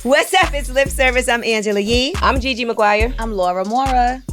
What's up? It's Lip Service. I'm Angela Yee. I'm Gigi Maguire. I'm Mora.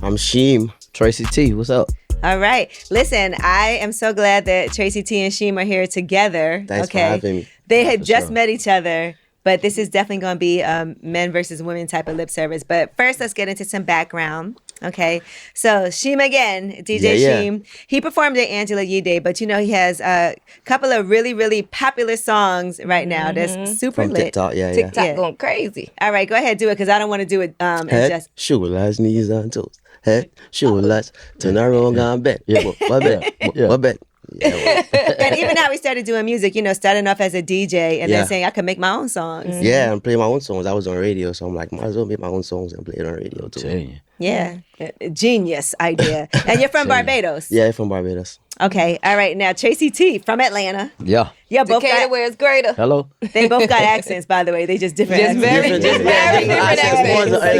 I'm Cheem. Tracy T, what's up? All right. Listen, I am so glad that Tracy T and Cheem are here together. Thanks for having me. They had just met each other, but this is definitely going to be men versus women type of lip service. But first, let's get into some background. Okay, so Cheem again, DJ Cheem. He performed at Angela Yee Day, but you know he has a couple of really, really popular songs right now that's super From lit. TikTok, TikTok going crazy. All right, go ahead, do it, because I don't want to do it Head, shoelace, knees on toes. Head, shoelace, turn around, gone back. Yeah, what back? What back? Yeah, And even how we started doing music, you know, starting off as a DJ and then saying I could make my own songs. Yeah, I'm playing my own songs. I was on radio, so I'm like, might as well make my own songs and play it on radio too. Dang. Yeah, genius idea. And you're from Barbados. Yeah, I'm from Barbados. Okay, all right. Now Tracy T from Atlanta. Yeah. Yeah, both Decatur, got, where it's greater. Hello? they both got accents, by the way. They just different accents. Very different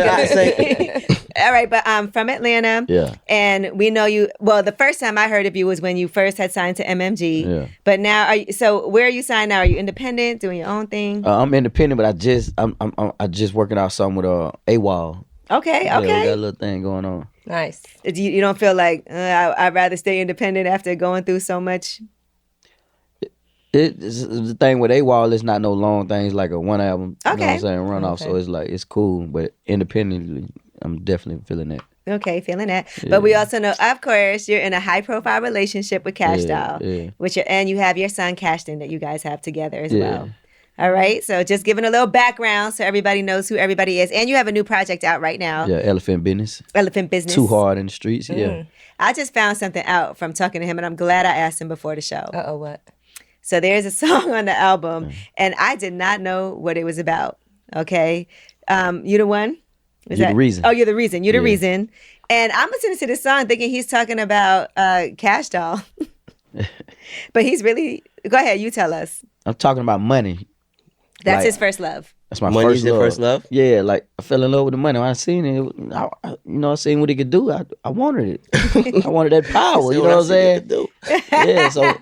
accents. All right, but from Atlanta. Yeah. And we know you. Well, the first time I heard of you was when you first had signed to MMG. Yeah. But now, so where are you signed now? Are you independent, doing your own thing? I'm independent, but I just working out something with AWOL. Okay, Yeah, we got okay. a little thing going on. Nice. You don't feel like I'd rather stay independent after going through so much? The thing with AWOL is not no long things like a one album. You know what Okay. I'm saying? Run off. So it's like, it's cool. But independently, I'm definitely feeling that. Okay, feeling that. But we also know, of course, you're in a high-profile relationship with Cash Doll, and you have your son Cashton that you guys have together as well. All right, so just giving a little background so everybody knows who everybody is. And you have a new project out right now. Yeah, Elephant Business. Elephant Business. Too Hard in the Streets, yeah. I just found something out from talking to him, and I'm glad I asked him before the show. Uh-oh, what? So there's a song on the album, and I did not know what it was about, okay? You the one? You're the reason. Oh, you're the reason. You're the reason. And I'm listening to this song thinking he's talking about Cash Doll. But he's really... Go ahead, you tell us. I'm talking about money. That's Like, his first love. That's my Money's first your love. first love? Yeah, like I fell in love with the money. When I seen it, I seen what it could do. I wanted it. I wanted that power. You know what I'm saying? Yeah. So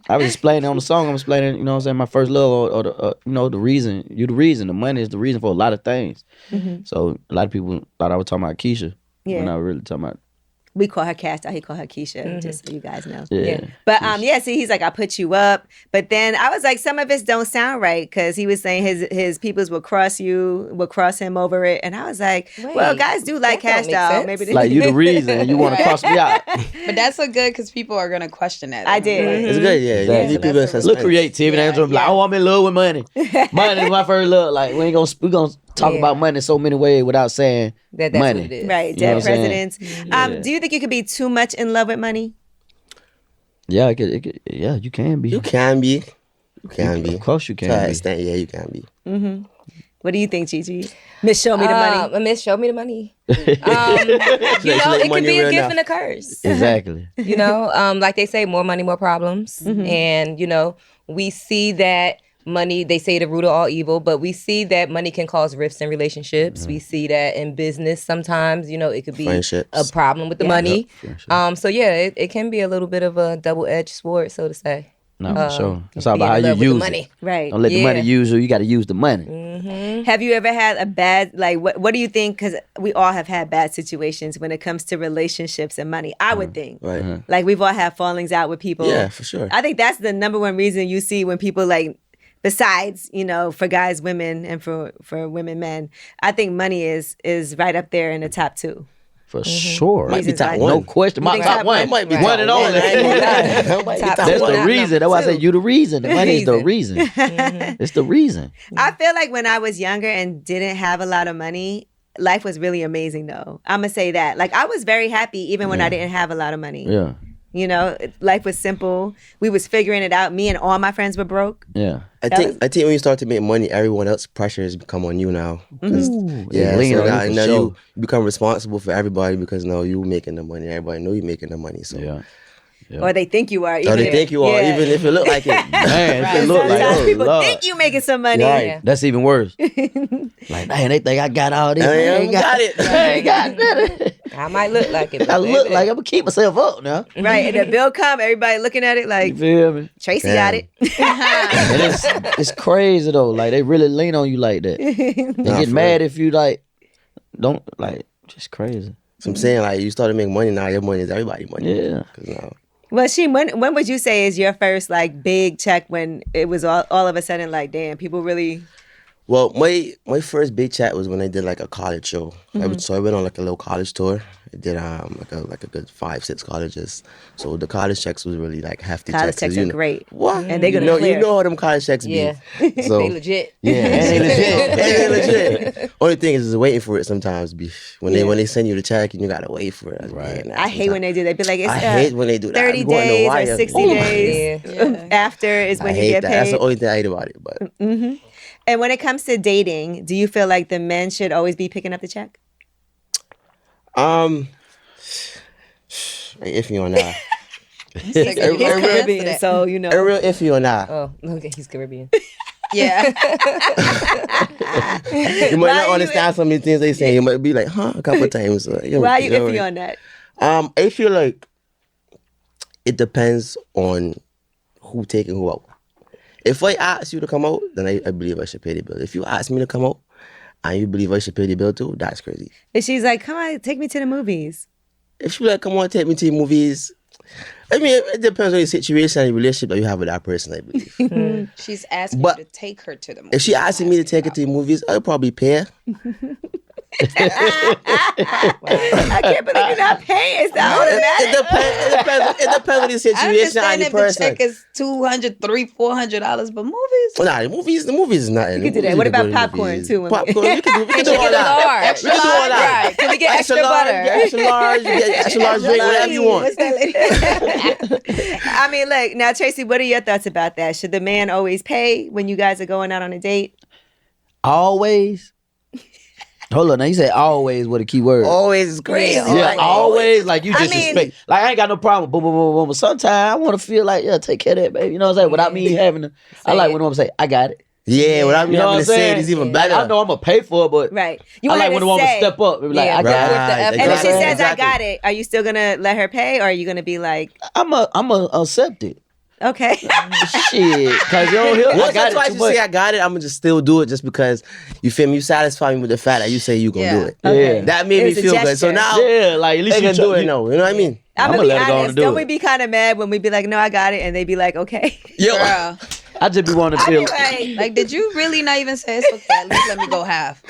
I was explaining on the song. I'm explaining. You know what I'm saying? My first love, or the the reason. You the reason. The money is the reason for a lot of things. So a lot of people thought I was talking about Keisha. Yeah. When I was really talking about. We call her Cash Doll. He call her Keisha, just so you guys know. Yeah. But see, he's like, I put you up. But then I was like, some of it don't sound right, because he was saying his peoples will cross him over it. And I was like, well, guys do like Cash Doll. Maybe they Like you the reason, and you want to cross me out. But that's so good because people are going to question that. I did. It's good, yeah. Exactly. You need people in suspense. Look creativity. Yeah, Like, oh, I'm in love with money. Money is my first love. Like we gonna talk about money so many ways without saying That's money. what it is. Right, You know dead what I'm saying? presidents. Do you think you could be too much in love with money? Yeah, it could, yeah, you can be. You can be. You can be. Of course you can To an be. extent, yeah, you can be. What do you think, Gigi? Miss Show Me the Money. Miss, show me the money. It could be a gift and a curse. Exactly. You know, like they say, more money, more problems. And, you know, we see that money, they say the root of all evil, but we see that money can cause rifts in relationships. We see that in business sometimes, you know, it could be Friendships. a problem with the money. So yeah, it can be a little bit of a double-edged sword, so to say. No, for sure. It's all being about in how love you with the use money. it. Right. Don't let the money use you. You got to use the money. Have you ever had a bad, like, what do you think? Because we all have had bad situations when it comes to relationships and money, I would think. Right. Like, we've all had fallings out with people. Yeah, for sure. I think that's the number one reason you see when people, like, besides, you know, for guys, women, and for women, men, I think money is right up there in the top two. For sure. Might be top Reasons one. No question. My think top top one. It might be One top and one. only. That might be top That's one. the reason. That's why I say you the reason. The money is the Reason. reason. It's the reason. I feel like when I was younger and didn't have a lot of money, life was really amazing, though. I'm going to say that. Like, I was very happy even when I didn't have a lot of money. Yeah. You know, life was simple. We was figuring it out. Me and all my friends were broke. Yeah. I think when you start to make money, everyone else's pressure has become on you now. Yeah, lean so on you now, for now sure. you become responsible for everybody because now you making the money. Everybody know you making the money. So Yeah. or they think you are. Or they think you are, even if it look like it. Man, if it look like, Sometimes oh, people Lord. think you making some money. Right. Yeah. That's even worse. Like, man, they think I got all this. I I ain't ain't got it. I ain't got nothing. I might look like it. But I look baby, like I'm gonna keep myself up now. Right, and the bill come, everybody looking at it You like feel me? Tracy Damn. got it. And it's crazy though. Like they really lean on you like that. They Nah, get for mad real. if you like don't like. Just crazy. So I'm saying, like, you started making money now, your money is everybody's money. Yeah. 'Cause now, Well, when would you say is your first like big check when it was all of a sudden like, damn, people really well, my first big chat was when I did like a college show. So I went on like a little college tour. I did like a good 5-6 colleges. So the college checks was really like hefty college checks. checks are great. What? And they're gonna you clear. know how them college checks be. Yeah. So they legit. Yeah, and they legit. and they legit. Only thing is waiting for it sometimes. When they send you the check and you gotta wait for it. Right. Man, I hate when they do that. Be like, it's I hate when they do that. 30 I'm going to days or wire. 60 Ooh. days Yeah. after is I when you hate get that. paid. That's the only thing I hate about it. But And when it comes to dating, do you feel like the men should always be picking up the check? iffy on that. He's Caribbean, so you know. I'm real iffy on that. Oh, okay, he's Caribbean. Yeah. You might Why not you- understand some of the things they say. You might be like, huh, a couple of times. Why are you iffy on that? I feel like it depends on who taking who out. If I ask you to come out, then I believe I should pay the bill. If you ask me to come out and you believe I should pay the bill too, that's crazy. And she's like, come on, take me to the movies. If you like, come on, take me to the movies. I mean, it depends on the situation and the relationship that you have with that person, I believe. She's asking But you to take her to the movie. If she asking me to take her to the movies, I'll probably pay her. I can't believe you're not paying. It's not automatic. It depends on the I situation and understand the if the person. check is $200, $300-$400, but movies. Nah, the movies is nothing. You can do that. What about popcorn, too? Popcorn, we can do all Get that. large. Extra We can do all large, that. right. Can we get extra large, butter? Extra large, you get extra large drink, whatever you want. What's that lady? I mean, look, now, Tracy, what are your thoughts about that? Should the man always pay when you guys are going out on a date? Always. Hold on, now you say always with a key word. Always is crazy. Yeah, always. Like you I just mean- expect. Like I ain't got no problem. Boom, boom, boom, boom. But sometimes I want to feel like, yeah, take care of that, baby. You know what I'm saying? Without me having to. I like when a woman say, I got it. Yeah, without me You know what having I'm to say saying? it is even Like, better. I know I'm gonna pay for it, but Right. I like when a woman step up and be like, Yeah, I got it. right. And if she Exactly. says, Exactly. I got it, are you still going to let her pay? Or are you going to be like, I'm a accept it. okay. Shit, cause you don't hear. I Once or got twice it too you say much. I got it, I'm gonna just still do it just because you feel me. You satisfy me with the fact that you say you gonna do it. Yeah. That made It's me a feel good. So gesture. now Yeah, like at least they you can do it. try- You know what I mean? I'm I'ma going to be let her go on honest. and do Don't it. we be kind of mad when we be like, no, I got it. And they be like, okay. Yo, Girl. I just be wanting to feel. Like, did you really not even say it's okay? At least let me go half.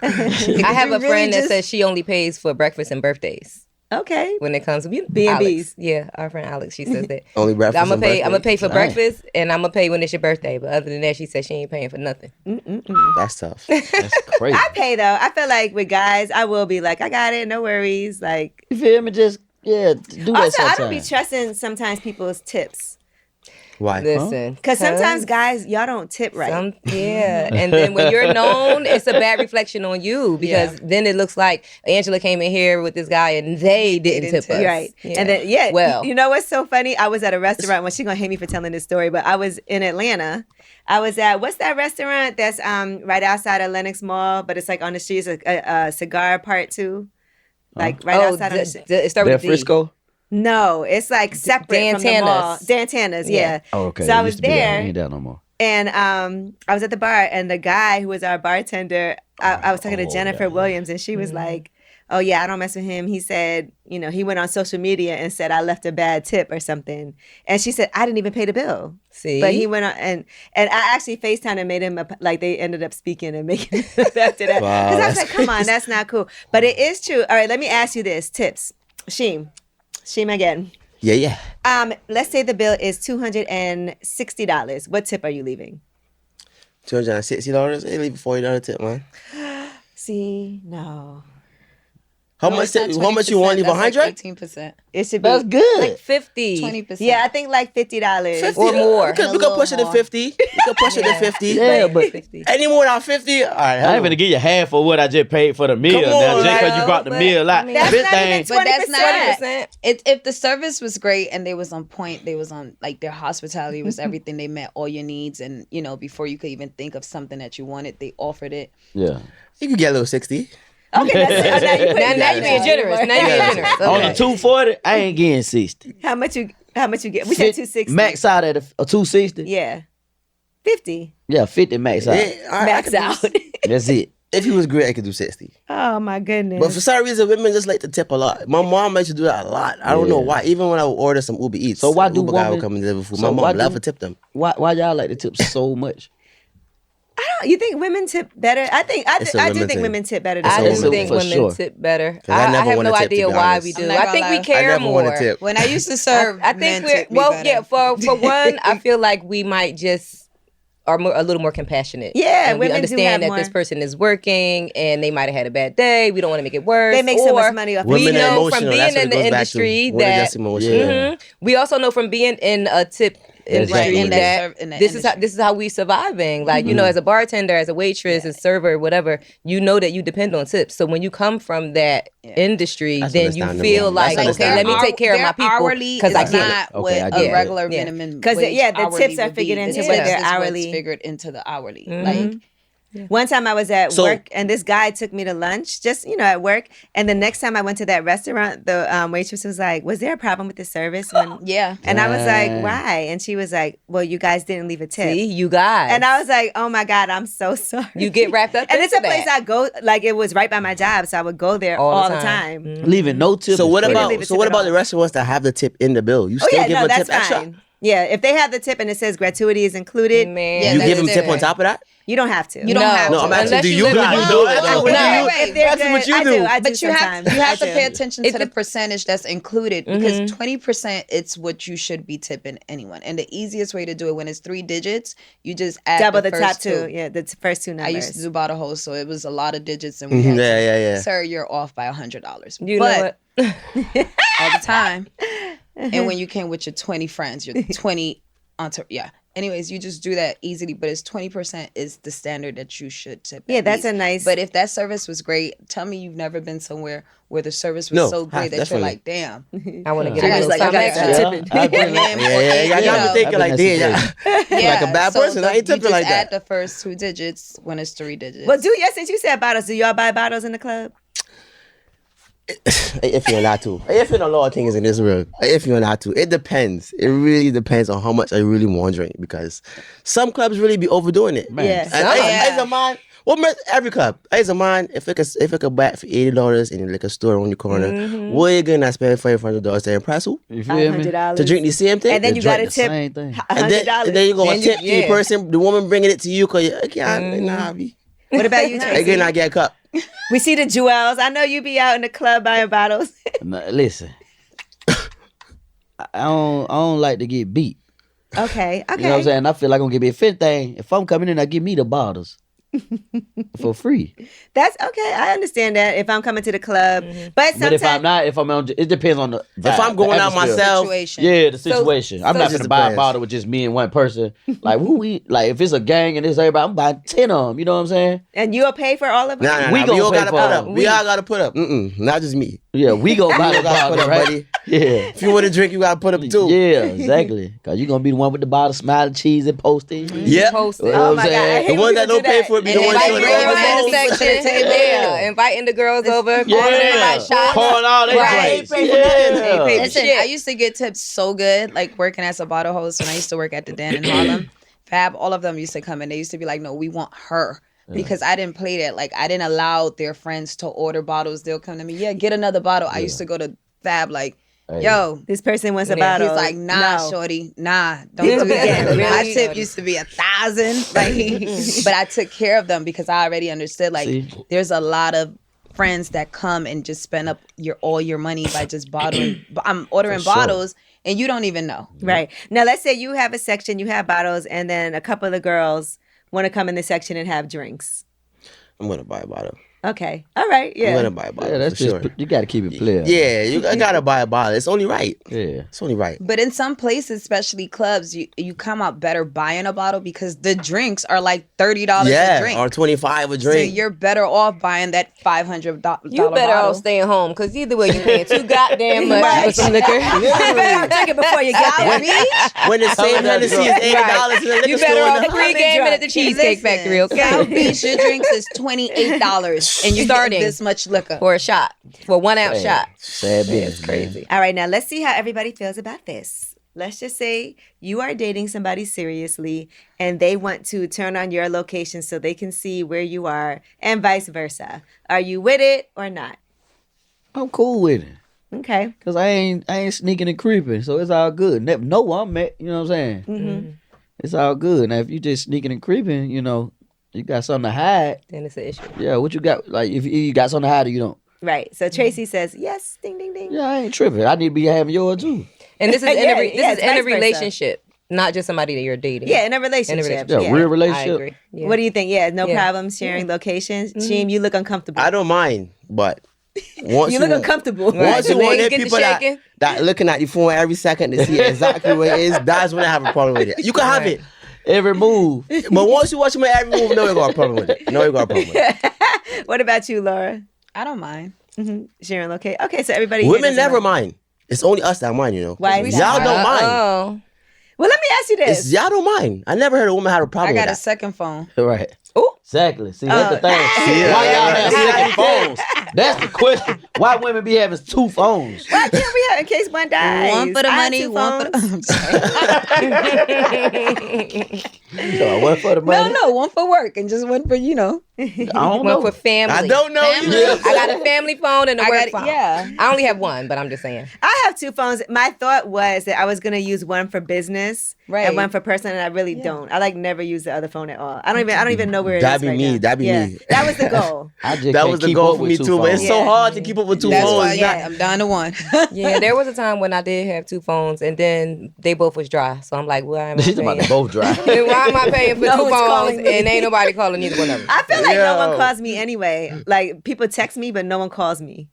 I have a friend that says she only pays for breakfast and birthdays. Okay. When it comes to B&Bs. Alex. Yeah, our friend Alex, she says that. only breakfast. I'm gonna pay. I'm gonna pay for Dang. breakfast, and I'm gonna pay when it's your birthday. But other than that, she said she ain't paying for nothing. That's tough. That's crazy. I pay though. I feel like with guys, I will be like, I got it, no worries. Like, You feel me? Just do that also, I don't be sometimes. trusting sometimes people's tips Why? Listen, because sometimes guys, y'all don't tip right. Yeah, and then when you're known, it's a bad reflection on you because then it looks like Angela came in here with this guy and they didn't tip us. Right. Yeah. And then, well, you know what's so funny? I was at a restaurant. Well, she's going to hate me for telling this story, but I was in Atlanta. I was at, what's that restaurant that's right outside of Lenox Mall, but it's like on the street, it's a cigar part too? Like right outside of the street. it starts That with D. Frisco. No, it's like separate from the mall. Dantana's. Dantana's, yeah. Oh, okay. So I It was used to be that. there. Ain't that no more. And I was at the bar, and the guy who was our bartender, I was talking to Jennifer Williams, and she was like, oh, yeah, I don't mess with him. He said, you know, he went on social media and said I left a bad tip or something. And she said, I didn't even pay the bill. See? But he went on, and I actually FaceTime and made him, like they ended up speaking and making it after that. Wow, Because I was that's like, come on, that's not cool. But it is true. All right, let me ask you this. Tips. Cheem again. Yeah. Let's say the bill is $260. What tip are you leaving? $260. Hey, leave a $40 tip, man. See, no. How much you want? Leave 100? 18%. It should be That's good. Like 50. 20%. Yeah, I think like $50 Or more. We could push it to 50. We could push it to 50. Yeah, but 50. Any more than 50? All right. I ain't gonna give you half of what I just paid for the meal. Come Now, on, just because right? you brought the But, meal out. I mean, That's This not thing, even But that's 20%. not. If the service was great and they was on point, they was on like their hospitality was everything. They met all your needs, and before you could even think of something that you wanted, they offered it. yeah. You could get a little 60. Okay, that's now you put Now, it now you're being generous. Now you're being generous. On Okay. the 240, I ain't getting 60. How much you get? We said 260. Max out at a 260. Yeah. 50. Yeah, 50 max out. Yeah, I Max could do- out. That's it. If he was great, I could do 60. Oh my goodness. But for some reason, women just like to tip a lot. My mom likes to do that a lot. I don't know why. Even when I would order some Uber Eats, So why do Uber guy would women- come and deliver food. so My why mom love do- to tip them. Why y'all like to tip so much? You think women tip better? I It's a do women think thing. women tip better. I than do women think for women sure. tip better. 'Cause I I never have wanna no tip, to idea be why honest. we do. I'm not I gonna think we lie. I care never more. want to tip. When I used to serve, I men think we're tip me better. For one, I feel like we might just are a little more compassionate. Yeah, and we women do understand have that more. this person is working and they might have had a bad day. We don't want to make it worse. They make so much Or money off we Women are know from emotional. being That's what in it the goes back to. industry Women that just emotional. Yeah. we also know from being in a tip industry Right, in that in that this is industry. how we surviving. Like as a bartender, as a waitress, as server, whatever, you know that you depend on tips. So when you come from that industry, That's then you understandable. feel That's like, okay, let me take care of my people Hourly because is I get it. not Okay, what I a get it. regular Yeah. minimum 'Cause wage the hourly tips are would be. figured The into tips what their is what's hourly- figured into the hourly. Mm-hmm. Like One time I was at So- work and this guy took me to lunch, just at work. And the next time I went to that restaurant, the waitress was like, "Was there a problem with the service?" yeah. And I was like, Dang. "Why?" And she was like, "Well, you guys didn't leave a tip." See, you guys. And I was like, "Oh my God, I'm so sorry." you get wrapped up and into it's a place that. I go, like it was right by my job, so I would go there all the time. Leaving no tip. So is what crazy. about leave it tip at the all. restaurants that have the tip in the bill? You Oh still yeah, give no, them a that's tip extra? fine. Yeah, if they have the tip and it says gratuity is included, Man, Yeah, You that's give them tip on different. top of that? you don't have to. You don't have No, to. I'm asking, Unless do you you live guys in- do it? No, What do no. you- If they're That's good, what you I do. do. I do But you have sometimes. you have I to do. pay attention to the percentage that's included because 20% it's what you should be tipping anyone. And the easiest way to do it when it's 3 digits, you just add Double the first top two. two. Yeah, the first two I numbers. used to do bottle host, so it was a lot of digits, and we had Yeah. sir, you're off by $100. You know but what? all the time. And when you came with your 20 friends, your 20 yeah. Anyways, you just do that easily, but it's 20% is the standard that you should tip. Yeah, at that's least. a nice- But if that service was great, tell me you've never been somewhere where the service was No, so great that definitely. you're like, damn. I want to get So a you're little just like, I something gotta extra. tip. I've been Yeah, Yeah, you got me know. thinking like, I've been damn, Yeah, like a bad so person. I ain't you tipping just like add that. the first 2 digits when it's 3 digits. Well, since you said bottles, do y'all buy bottles in the club? If you're not to. If you know a lot of things in this world. If you're not to. It depends. It really depends on how much I really want to drink because some clubs really be overdoing it. Man, Yeah. And as a man, every club, as a man, if it could buy it for $80 in a liquor store on your corner, what are you gonna spend $500 to impress who? You feel me? $100 To drink the same thing? and then They you got to drink the tip same thing. And then $100. you go Then you- tip the person, the woman bringing it to you because you can't, nah, be. What about you, I Tracy? get not get a cup. We see the jewels. I know you be out in the club buying bottles. Nah, listen, I don't like to get beat. Okay. You know what I'm saying? I feel like I'm gonna get me a thing. If I'm coming in, I give me the bottles for free. That's okay. I understand that if I'm coming to the club, but But sometimes if I'm not, if I'm on, it depends on the. If I'm going out myself, situation. Yeah, the situation. I'm not Just gonna buy a depends. bottle with just me and one person. Like if it's a gang and it's everybody, I'm buying 10 of them. You know what I'm saying? and you'll pay for all of them. nah, We we gonna all pay gotta for put it. up. We all gotta put up. Not just me. Yeah, we go buy the gotta bottle, put up, right? buddy. Yeah. If you want to drink, you gotta put up too. Yeah, exactly. Cause you gonna be the one with the bottle, smiling, cheese, and posting. Yeah. Post it. You know Oh what my I'm God. I saying? hate The ones when that people don't do pay that. for it be And the ones invite showing girls all the in the balls. section. Yeah, inviting the girls over. Yeah, Pouring everybody shots. pouring all their Right. drinks. Ain't Yeah. pay for Listen, shit. I used to get tips so good, like working as a bottle host when I used to work at the Den in Harlem. Fab, all of them used to come in. They used to be like, no, we want her. Because I didn't play that. Like, I didn't allow their friends to order bottles. They'll come to me, yeah, get another bottle. I used to go to Fab like, yo, This person wants a Yeah, bottle. he's like, nah, No. shorty, nah, don't People do be that. getting My really tip shorty. used to be 1,000, like, but I took care of them because I already understood. Like, See? there's a lot of friends that come and just spend up all your money by just bottling. I'm ordering For sure. bottles and you don't even know. Right. Now, let's say you have a section, you have bottles, and then a couple of girls want to come in the section and have drinks. I'm gonna buy a bottle. Okay. All right. Yeah. I'm gonna buy a bottle. Yeah, that's for just sure. you got to keep it clear. Yeah, you gotta buy a bottle. It's only right. Yeah. It's only right. But in some places, especially clubs, you come out better buying a bottle because the drinks are like $30 a drink. Or $25 a drink. So you're better off buying that $500 You better bottle. off staying home because either way you paying too goddamn much for some liquor. You better drink it before you get there. When the same Hennessy is $80 in the liquor You store. better off in the- pre-gaming at the Cheesecake Factory, okay? South Beach, your drinks is $28 and you Starting. get this much liquor. For a shot. For a 1 ounce shot. Sad business, It's crazy. All right, now let's see how everybody feels about this. Let's just say you are dating somebody seriously and they want to turn on your location so they can see where you are and vice versa. Are you with it or not? I'm cool with it. Okay. Cause I ain't sneaking and creeping, so it's all good. No one met, you know what I'm saying? Mm-hmm. It's all good. Now if you just sneaking and creeping, you know, you got something to hide. Then it's an issue. Yeah, what you got? Like if you got something to hide, or you don't. Right. So Tracy says, yes, ding, ding, ding. Yeah, I ain't tripping. I need to be having yours too. And this is in Yeah, a, yeah, this is it's in a vice versa. relationship, not just somebody that you're dating. Yeah, in a relationship. Yeah, real I relationship. agree. Yeah. What do you think? Yeah, no Yeah. problems sharing locations. Cheem, you look uncomfortable. I don't mind, but once you look uncomfortable. Once you The want legs them get to people shaking. that looking at your phone every second to see exactly what it is, that's when I have a problem with it. You can have it, Every move. but once you watch my every move, no, you got a problem with it. No, you got a problem with it. What about you, Laura? I don't mind. Sharing locate. Okay, so everybody. Women here doesn't never mind. mind. It's only us that mind, you know. Why is Y'all that? don't mind. Oh. Well, let me ask you this. Y'all don't mind. I never heard a woman have a problem I got with a that. second phone. Right. Ooh. Exactly. See, that's the thing. See, Why yeah, y'all have yeah. second phones? That's the question. Why women be having 2 phones? Why can't we have in case one dies? One for the I have money, 2 one for phones. So one for the money. No, one for work and just one for, I don't One know. for family. I don't know. Family. You. I got a family phone and a I work got- phone. yeah. I only have one, but I'm just saying. I have 2 phones. My thought was that I was gonna use one for business Right. and one for personal, and I really don't. I like never use the other phone at all. I don't even know where it is. That'd be right me. now. That'd be Yeah. me. That was the goal. I just That can't was the keep goal up for with me 2 too, but it's phones. so Yeah. hard to keep up with 2 That's phones. why, yeah, I'm down to one. Yeah, there was a time when I did have 2 phones, and then they both was dry. So I'm like, why am I She's about to paying? both drive. Why am I paying for No 2 one's phones calling me. and ain't nobody calling either one of them? I feel like no one Yo. calls me anyway. Like people text me, but no one calls me.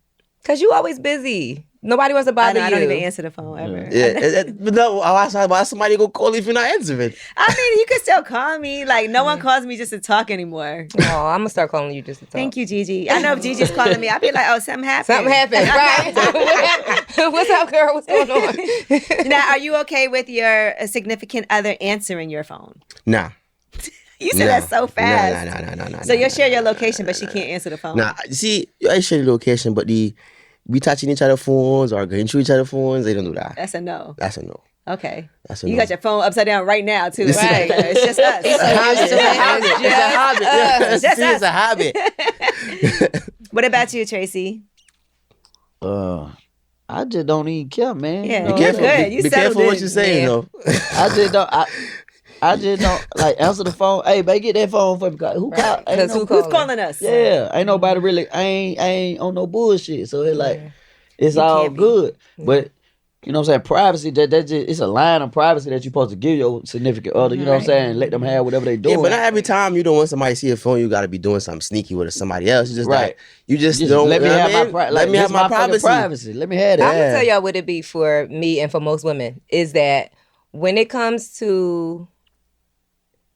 Cause you always busy. Nobody wants to I, bother know, I you. don't even answer the phone ever. Yeah, but no, why somebody go call if you're not answering? I mean, you can still call me. Like no one calls me just to talk anymore. Oh, I'm gonna start calling you just to talk. Thank you, Gigi. I know if Gigi's calling me, I'd be like, oh, something happened. Something happened, right? What happened? What's up, girl? What's going on? Now, are you okay with your significant other answering your phone? Nah. You said that so fast. Nah. So you'll share your location, but she can't answer the phone. Nah, you see, I share the location, but we touching each other's phones or going through each other's phones, they don't do that. That's a no. That's a no. Okay. That's a You no. got your phone upside down right now, too. Right. It's just us. It's a habit. It's a habit. Just See, us. it's a habit. What about you, Tracy? I just don't even care, man. Yeah, You know Be what I'm you're saying? good. You Be settled careful what in. you're saying, Yeah. though. I just don't like answer the phone. Hey, babe, get that phone for me. Who call? Ain't Because no- who Who's calling? calling us? Yeah, ain't nobody really. I ain't on no bullshit. So it's like it's You all can't be. good. But you know what I'm saying? Privacy. That just it's a line of privacy that you're supposed to give your significant other. You know what I'm saying? Let them have whatever they Yeah, doing. but not every time you don't want somebody to see your phone, you got to be doing something sneaky with somebody else. You just Right. like, you just Just don't let me you know have what I my mean? privacy. Let me have my fucking privacy. Let me have I'm that. gonna tell y'all what it be for me and for most women is that when it comes to,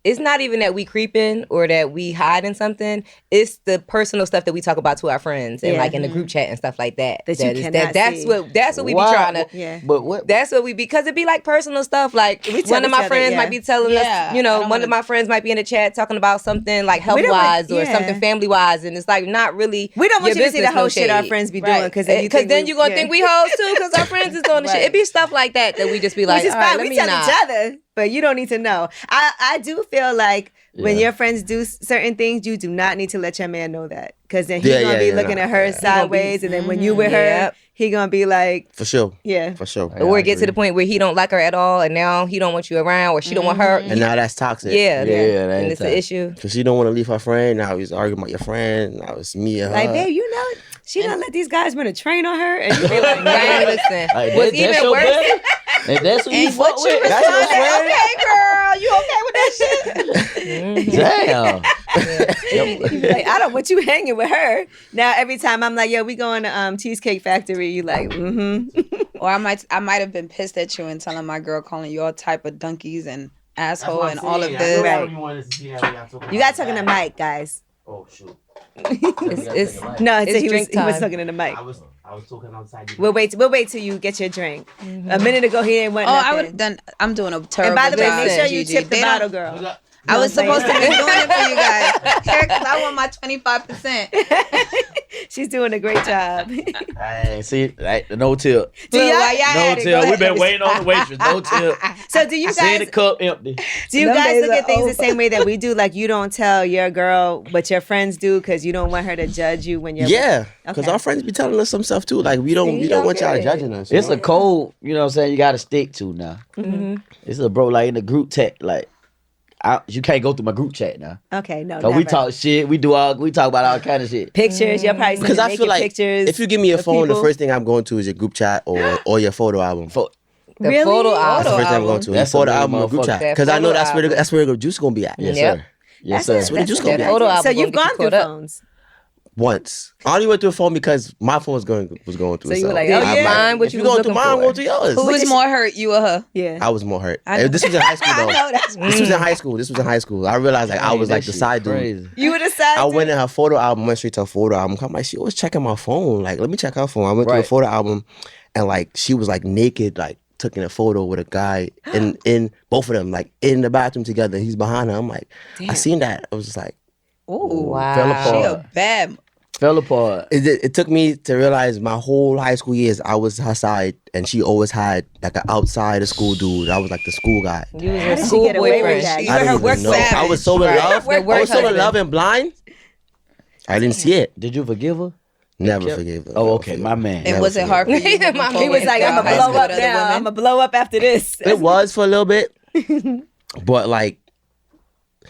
it's not even that we creeping or that we hiding something. It's the personal stuff that we talk about to our friends and Yeah. like in the group chat and stuff like that. That you cannot that's see. that's what we be Why- trying to. Yeah. But what? That's what we because it be like personal stuff. Like We tell one of each my other, friends yeah. might be telling Yeah, us, you I know, don't one of wanna- my friends might be in the chat talking about something like We health don't want- wise or yeah. something family wise, and it's like not really. We don't want your you to see the business, no whole shit our shade. friends be Right. doing because Because then you're gonna think we hoes too, because our friends is doing the shit. Right. It be stuff like that that we just be like, Which is all right, fine. let We me tell not. each other, but you don't need to know. I do feel like when Yeah. your friends do certain things, you do not need to let your man know that, because then he's Yeah, gonna yeah, be yeah, looking nah, at her yeah. sideways, and then when you with her, Yep. he gonna be like, For sure. yeah. For sure. Or I it get to agree. the point where he don't like her at all, and now he don't want you around, or she don't want her. And now that's toxic. Yeah, Yeah, that and is it's an toxic. issue. Because she don't want to leave her friend. Now he's arguing about your friend. Now it's me and her. Like, babe, you know, she don't let these guys run a train on her, and you be like, Right, listen. Like, What's that's even your worse? buddy? And that's who you And what fuck you with? was That's your doing, friend? okay, girl, you okay with that shit? Damn. You be like, I don't want you hanging with her. Now every time I'm like, yo, we going to Cheesecake Factory. You like, Or I might have been pissed at you and telling my girl, calling you all type of donkeys and asshole and all of this. Right. You got talking to Mike, guys. Oh shoot. No, It's he drink was time. talking to the mic. I was talking outside. We'll wait till you get your drink. A minute ago he ain't want Oh, nothing. I would have done. I'm doing a terrible And by the way, job, make sure you Gigi. tip the They don't- bottle girl. I was Don't supposed to say be doing it for you guys. Because I want my 25%. She's doing a great job. Hey, see, like, no tip. Do y'all- Why y'all No at it? Go tip. We've ahead. been waiting on the waitress. No tip. So do you See the guys cup empty. do you Them guys days look are at things the over. same way that we do? Like you don't tell your girl what your friends do because you don't want her to judge you when you're Yeah, because Okay. our friends be telling us some stuff too. Like we don't want y'all judging us. you It's know? a code, you know what I'm saying, you got to stick to now. It's a bro, like in the group chat, like, you can't go through my group chat now. Okay, no. Cause we never. talk shit, we talk about all kind of shit. Pictures, you're probably because I feel like pictures. if you give me your of phone, people. the first thing I'm going to is your group chat or your photo album. The Really? photo That's the album. first thing I'm going to. Your That's photo a real album or group motherfucker. chat. That Because I know photo that's where album. the juice gonna be at. Yes, Yep. sir. Yes, sir. That's where the juice gonna be That at. photo So album you've gonna gone get through caught up. phones. Once. I only went through a phone because my phone was going through. So you were it. like, oh, I'm yeah. mine, what if you you was going through looking mine, I'm for. going through yours. Who was more hurt, you or her? Yeah. I was more hurt. I know. This was in high school though. I know that's This was in high school. I realized like I was like the side dude. Crazy. You would decide. I went in her photo album, went straight to her photo album. I'm like, she always checking my phone. Like, let me check her phone. I went to Right. the photo album, and like she was like naked, like taking a photo with a guy in both of them, like in the bathroom together. He's behind her. I'm like, I seen that. I was just like, Ooh, Wow. Fell she apart. a bad. Fell apart. it took me to realize my whole high school years I was her side, and she always had like an outside of school dude. I was like the school guy. You was How her did she school get away with boyfriend. that? She- You were I her didn't work even know. savage. I was so in Right. love. The I work was so in husband. love and blind. I didn't see it. Did you forgive her? Never Yep. forgave her. Oh, Never okay, forgave my her. man. And Never was it forgave hard for her. you? My He was like, I'm gonna High blow school up with other now. women? I'm gonna blow up after this. It was for a little bit, but like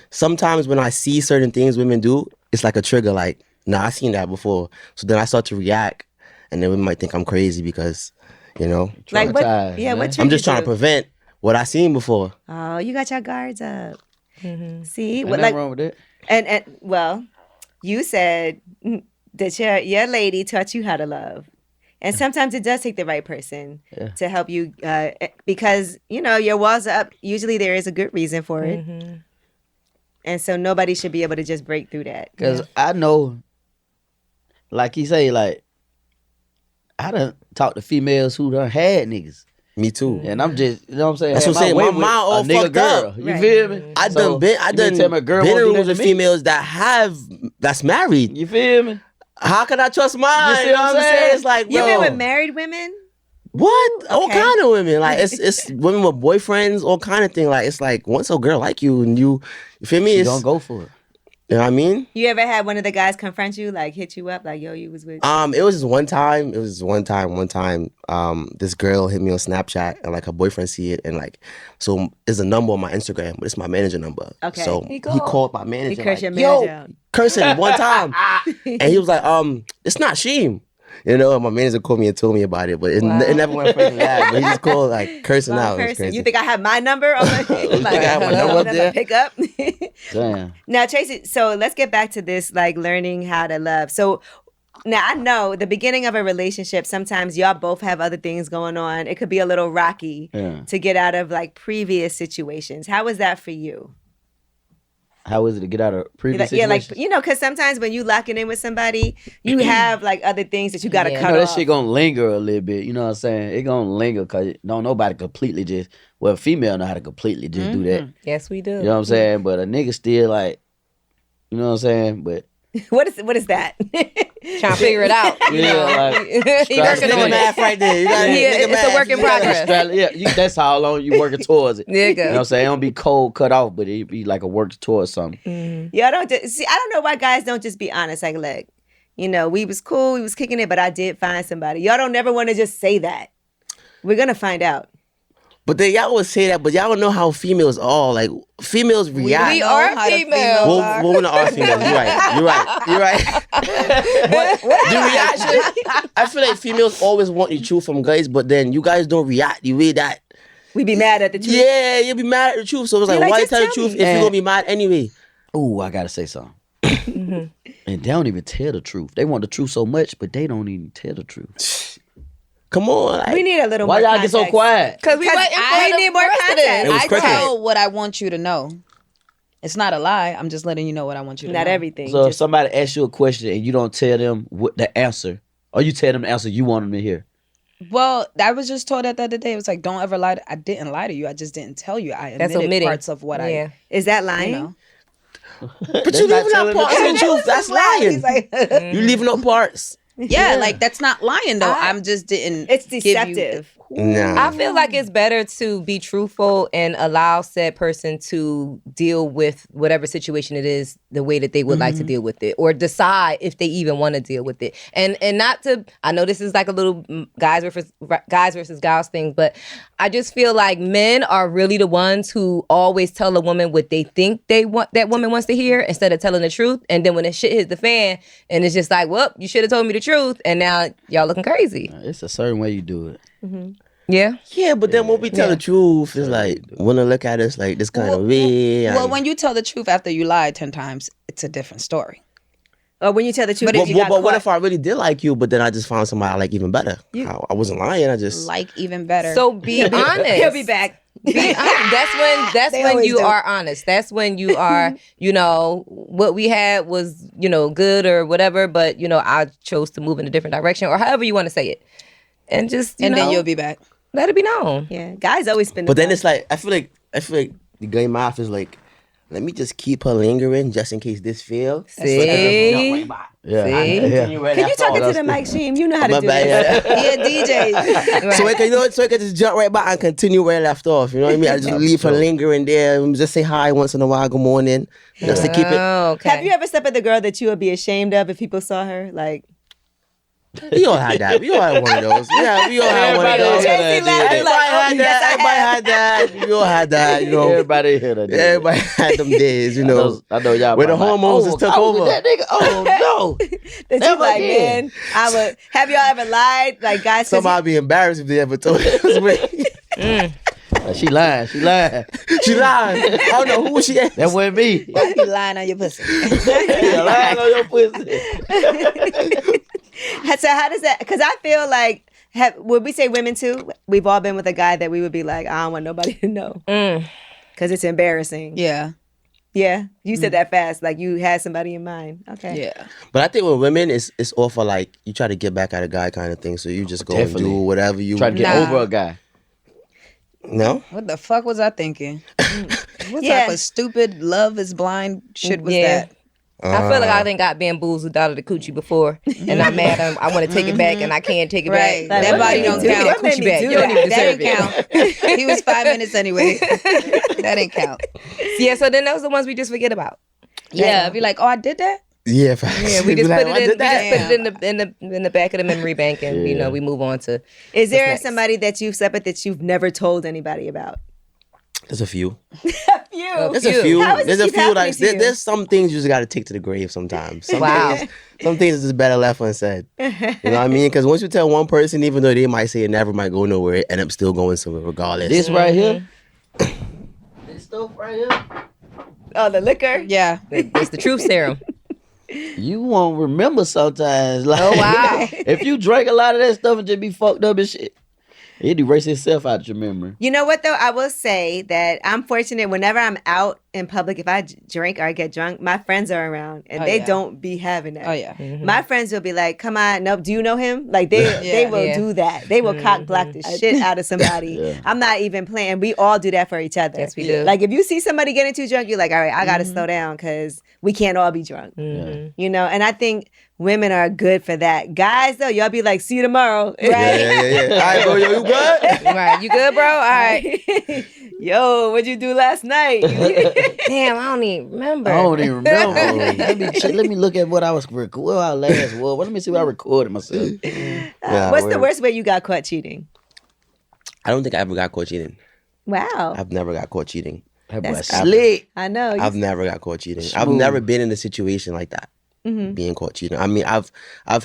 sometimes when I see certain things women do, it's like a trigger. Like, nah, I seen that before. So then I start to react, and then women might think I'm crazy because, you know, Like what? Traumatized, Yeah, man. what? I'm just triggered trying to you? prevent what I seen before. Oh, you got your guards up. See, Ain't what, nothing like, wrong with that. and well, you said that your lady taught you how to love, and sometimes it does take the right person Yeah. to help you because you know your walls are up. Usually there is a good reason for it, and so nobody should be able to just break through that. Cause I know, like he say, like I done talked to females who done had niggas, Me too. and I'm just, you know what I'm saying. That's had what I'm saying. way My with mind all a nigga fucked girl. up. You Right. feel me? I So, done you mean tell me a girl been won't in do rooms that with to me? females that's married. You feel me? How can I trust mine? You see You know what I'm what I'm saying? saying? It's like, You bro, been with married women? what? All Okay. kind of women. Like it's women with boyfriends, all kind of thing. Like it's like once a girl like you and you feel me? She It's, don't go for it. You know what I mean? You ever had one of the guys confront you, like hit you up, like yo, you was with? It was just one time. One time, this girl hit me on Snapchat and like her boyfriend see it and like, so it's a number on my Instagram, but it's my manager number. Okay. So he called my manager. cursed your like, manager Yo, out. cursing one time, and he was like, it's not Cheem. You know, and my manager called me and told me about it, but it never went further than that. But he just called like cursing Wrong out. It was person. crazy. You think I have my number? On my, think I have my number up there? Pick up. Damn. Now, Tracy, so let's get back to this, like learning how to love. So now I know the beginning of a relationship, sometimes y'all both have other things going on. It could be a little rocky Yeah. to get out of like previous situations. How was that for you? How is it to get out of previous Yeah, like, situations? you know, because sometimes when you locking in with somebody, you have like other things that you got to Yeah. You cut know, that off. shit gonna linger a little bit. You know what I'm saying? It gonna linger because don't nobody completely just, well, female know how to completely just do that. Yes, we do. You know what I'm saying? But a nigga still like, you know what I'm saying? But What is that? Trying to figure it out. You Yeah, know? like, he stress working Nigga on math it. right there. You got Yeah, nigga it's a math. work in You gotta- progress. yeah, that's how long you working towards it. Nigga. You know what I'm saying? It don't be cold cut off, but it be like a work towards something. Y'all don't see. I don't know why guys don't just be honest. Like, look, you know, we was cool, we was kicking it, but I did find somebody. Y'all don't never want to just say that. We're gonna find out. But then y'all always say that, but y'all don't know how females are. Like females react. We know are how the females. females Well, women are females. You're right. But the reaction, I feel like females always want the truth from guys, but then you guys don't react the way that. We be mad at the truth. Yeah, you'll be mad at the truth. So it's like, You're like, why just tell the tell truth me. if you're gonna be mad anyway? Ooh, I gotta say something. And they don't even tell the truth. They want the truth so much, but they don't even tell the truth. Come on. We need a little Why more y'all get so context. quiet? Because we need more context. was I cricket. tell what I want you to know. It's not a lie. I'm just letting you know what I want you to know. Not everything. So if just- somebody asks you a question and you don't tell them what the answer, or you tell them the answer you want them to hear. Well, I was just told that the other day. It was like, don't ever lie. I didn't lie to you. I just didn't tell you. I That's admitted omitting. parts of what Yeah. Is that I, lying? you know. But you leaving out parts of the truth. That's lying. He's like, You leaving out parts. yeah, like that's not lying though. I'm just didn't. It's give you- deceptive. Nah. I feel like it's better to be truthful and allow said person to deal with whatever situation it is the way that they would like to deal with it, or decide if they even want to deal with it. And not to, I know this is like a little guys versus gals thing, but I just feel like men are really the ones who always tell a woman what they think that woman wants to hear instead of telling the truth. And then when the shit hits the fan and it's just like, well, you should have told me the truth, and now y'all looking crazy. It's a certain way you do it. Yeah. Yeah, but then when we tell the truth, it's like, wanna look at us like this kind of way. Well, when you tell the truth after you lied 10 times, it's a different story. Or when you tell the truth, But if if you got what caught. if I really did like you, but then I just found somebody I like even better? I wasn't lying. I just Like even better. So be honest. He'll be back. Be honest. That's They when always you do. are honest. That's when you are, what we had was, good or whatever, but I chose to move in a different direction, or however you want to say it. And just and then you'll be back. let it be known. Yeah, guys always spend. But then it's like I feel like the game mouth is like, let me just keep her lingering just in case this fails. See? Yeah. See? Can you talk into the mic, Cheem? You know how to My do bad, this. yeah. Yeah, DJ. So I can just jump right back and continue where I left off. You know what I mean? I just leave her lingering there. Just say hi once in a while. Good morning. Just to keep it. Oh, okay. Have you ever slept with a girl that you would be ashamed of if people saw her? Like, We all had that. We all had one of those. Yeah, we all had one of those. Tracy laughing Everybody like, had oh, that. yes, I Everybody had that. We all had that. You know. Everybody hear that. Everybody had them days. You know. I know y'all. Where the probably hormones like, just took I was over. with that nigga. Oh no. that you Never like, again. man, I would. Have y'all ever lied? Like, guys, 'cause Somebody be embarrassed if they ever told us. She lying. She lying. She lied. I don't know who she is. That wasn't me. You lying on your pussy. You lying on your pussy. So how does that? Because I feel like, would we say women too? We've all been with a guy that we would be like, I don't want nobody to know because it's embarrassing. Yeah. Yeah, you said that fast, like you had somebody in mind. Okay. Yeah. But I think with women, it's all for like you try to get back at a guy kind of thing. So you just go Definitely. and do whatever you Try to get Nah. over a guy. No. What the fuck was I thinking? What Yeah. type of stupid love is blind shit was Yeah. that? I feel like I didn't got bamboozled out of the coochie before, and I'm mad. I want to take it back, and I can't take it Right. back. Like, That what body made me don't do count. that? What made Coochie me back. do You don't that? even That deserve didn't it. count. He was 5 minutes anyway. That didn't count. Yeah, so then those are the ones we just forget about. Yeah. Be like, oh, I did that? Yeah, facts. Yeah, we Be just like, put "I it in. did We that." just put it in the back of the memory bank, and Yeah. we move on to. Is there next? somebody that you've slept with that you've never told anybody about? There's a few. You. There's a few. How does There's this a keep few. happening Like to you? there's some things you just got to take to the grave sometimes. Wow. Some things is just better left unsaid. You know what I mean? Because once you tell one person, even though they might say it never might go nowhere, it end up still going somewhere regardless. This right here. This stuff right here. Oh, the liquor. Yeah. It's the truth serum. You won't remember sometimes. Like, Oh, wow. If you drink a lot of that stuff and just be fucked up and shit, it erase itself out your memory. You know what though? I will say that I'm fortunate whenever I'm out in public, if I drink or I get drunk, my friends are around and Oh, they yeah. don't be having that. Oh, yeah. My friends will be like, come on, no, do you know him? Like they will Yeah. do that. They will cock block the shit out of somebody. Yeah. I'm not even playing. We all do that for each other. Yes, we do. Like if you see somebody getting too drunk, you're like, all right, I gotta slow down because we can't all be drunk. You know, and I think women are good for that. Guys though, y'all be like, see you tomorrow. Right? Yeah. All right, bro, yo, you good? Right, you good, bro? All right. Yo, what'd you do last night? Damn, I don't even remember. I don't even remember. Let me look at what I was recording. What I last was. Let me see what I recorded myself. Nah, What's the word. worst way you got caught cheating? I don't think I ever got caught cheating. Wow. I've never got caught cheating. That boy That's slick. I know. I've never got caught cheating. I've Smooth. never been in a situation like that. Being caught cheating. I mean, I've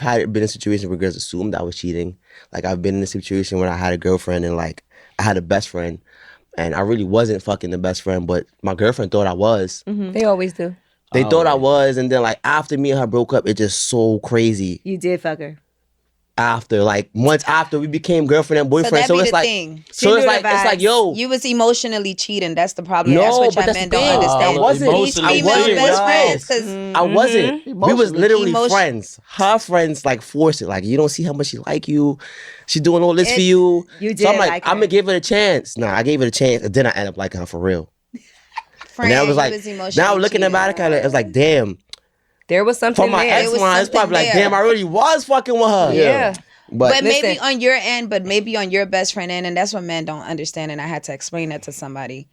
been in situations where girls assumed I was cheating. Like I've been in a situation where I had a girlfriend and like I had a best friend, and I really wasn't fucking the best friend, but my girlfriend thought I was. They always do. They thought I was, and then like after me and her broke up, it just so crazy. You did fuck her. After like months after we became girlfriend and boyfriend, so, it's like thing. So it's like yo, you was emotionally cheating. That's the problem. No, that's what but y'all men don't understand. I wasn't. These females best friends because I wasn't. We was literally friends. Her friends like forced it. Like you don't see how much she like you. She doing all this for you. You did. So I'm like, like I'm gonna give it a chance. Nah, I gave it a chance, and then I end up liking her for real. And I was like, now looking about it, kind of, it's like, damn. There was something from my there. ex-wife, it's probably like, damn, I really was fucking with her. Yeah. But maybe on your end, but maybe on your best friend end, and that's what men don't understand. And I had to explain that to somebody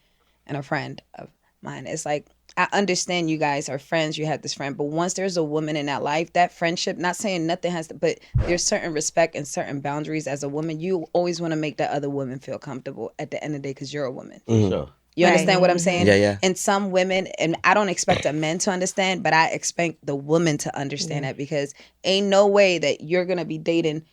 and a friend of mine. It's like, I understand you guys are friends, you have this friend, but once there's a woman in that life, that friendship, not saying nothing has to, but there's certain respect and certain boundaries as a woman. You always want to make that other woman feel comfortable at the end of the day because you're a woman. Sure. You understand what I'm saying? Yeah. And some women, and I don't expect a man to understand, but I expect the woman to understand that because ain't no way that you're going to be dating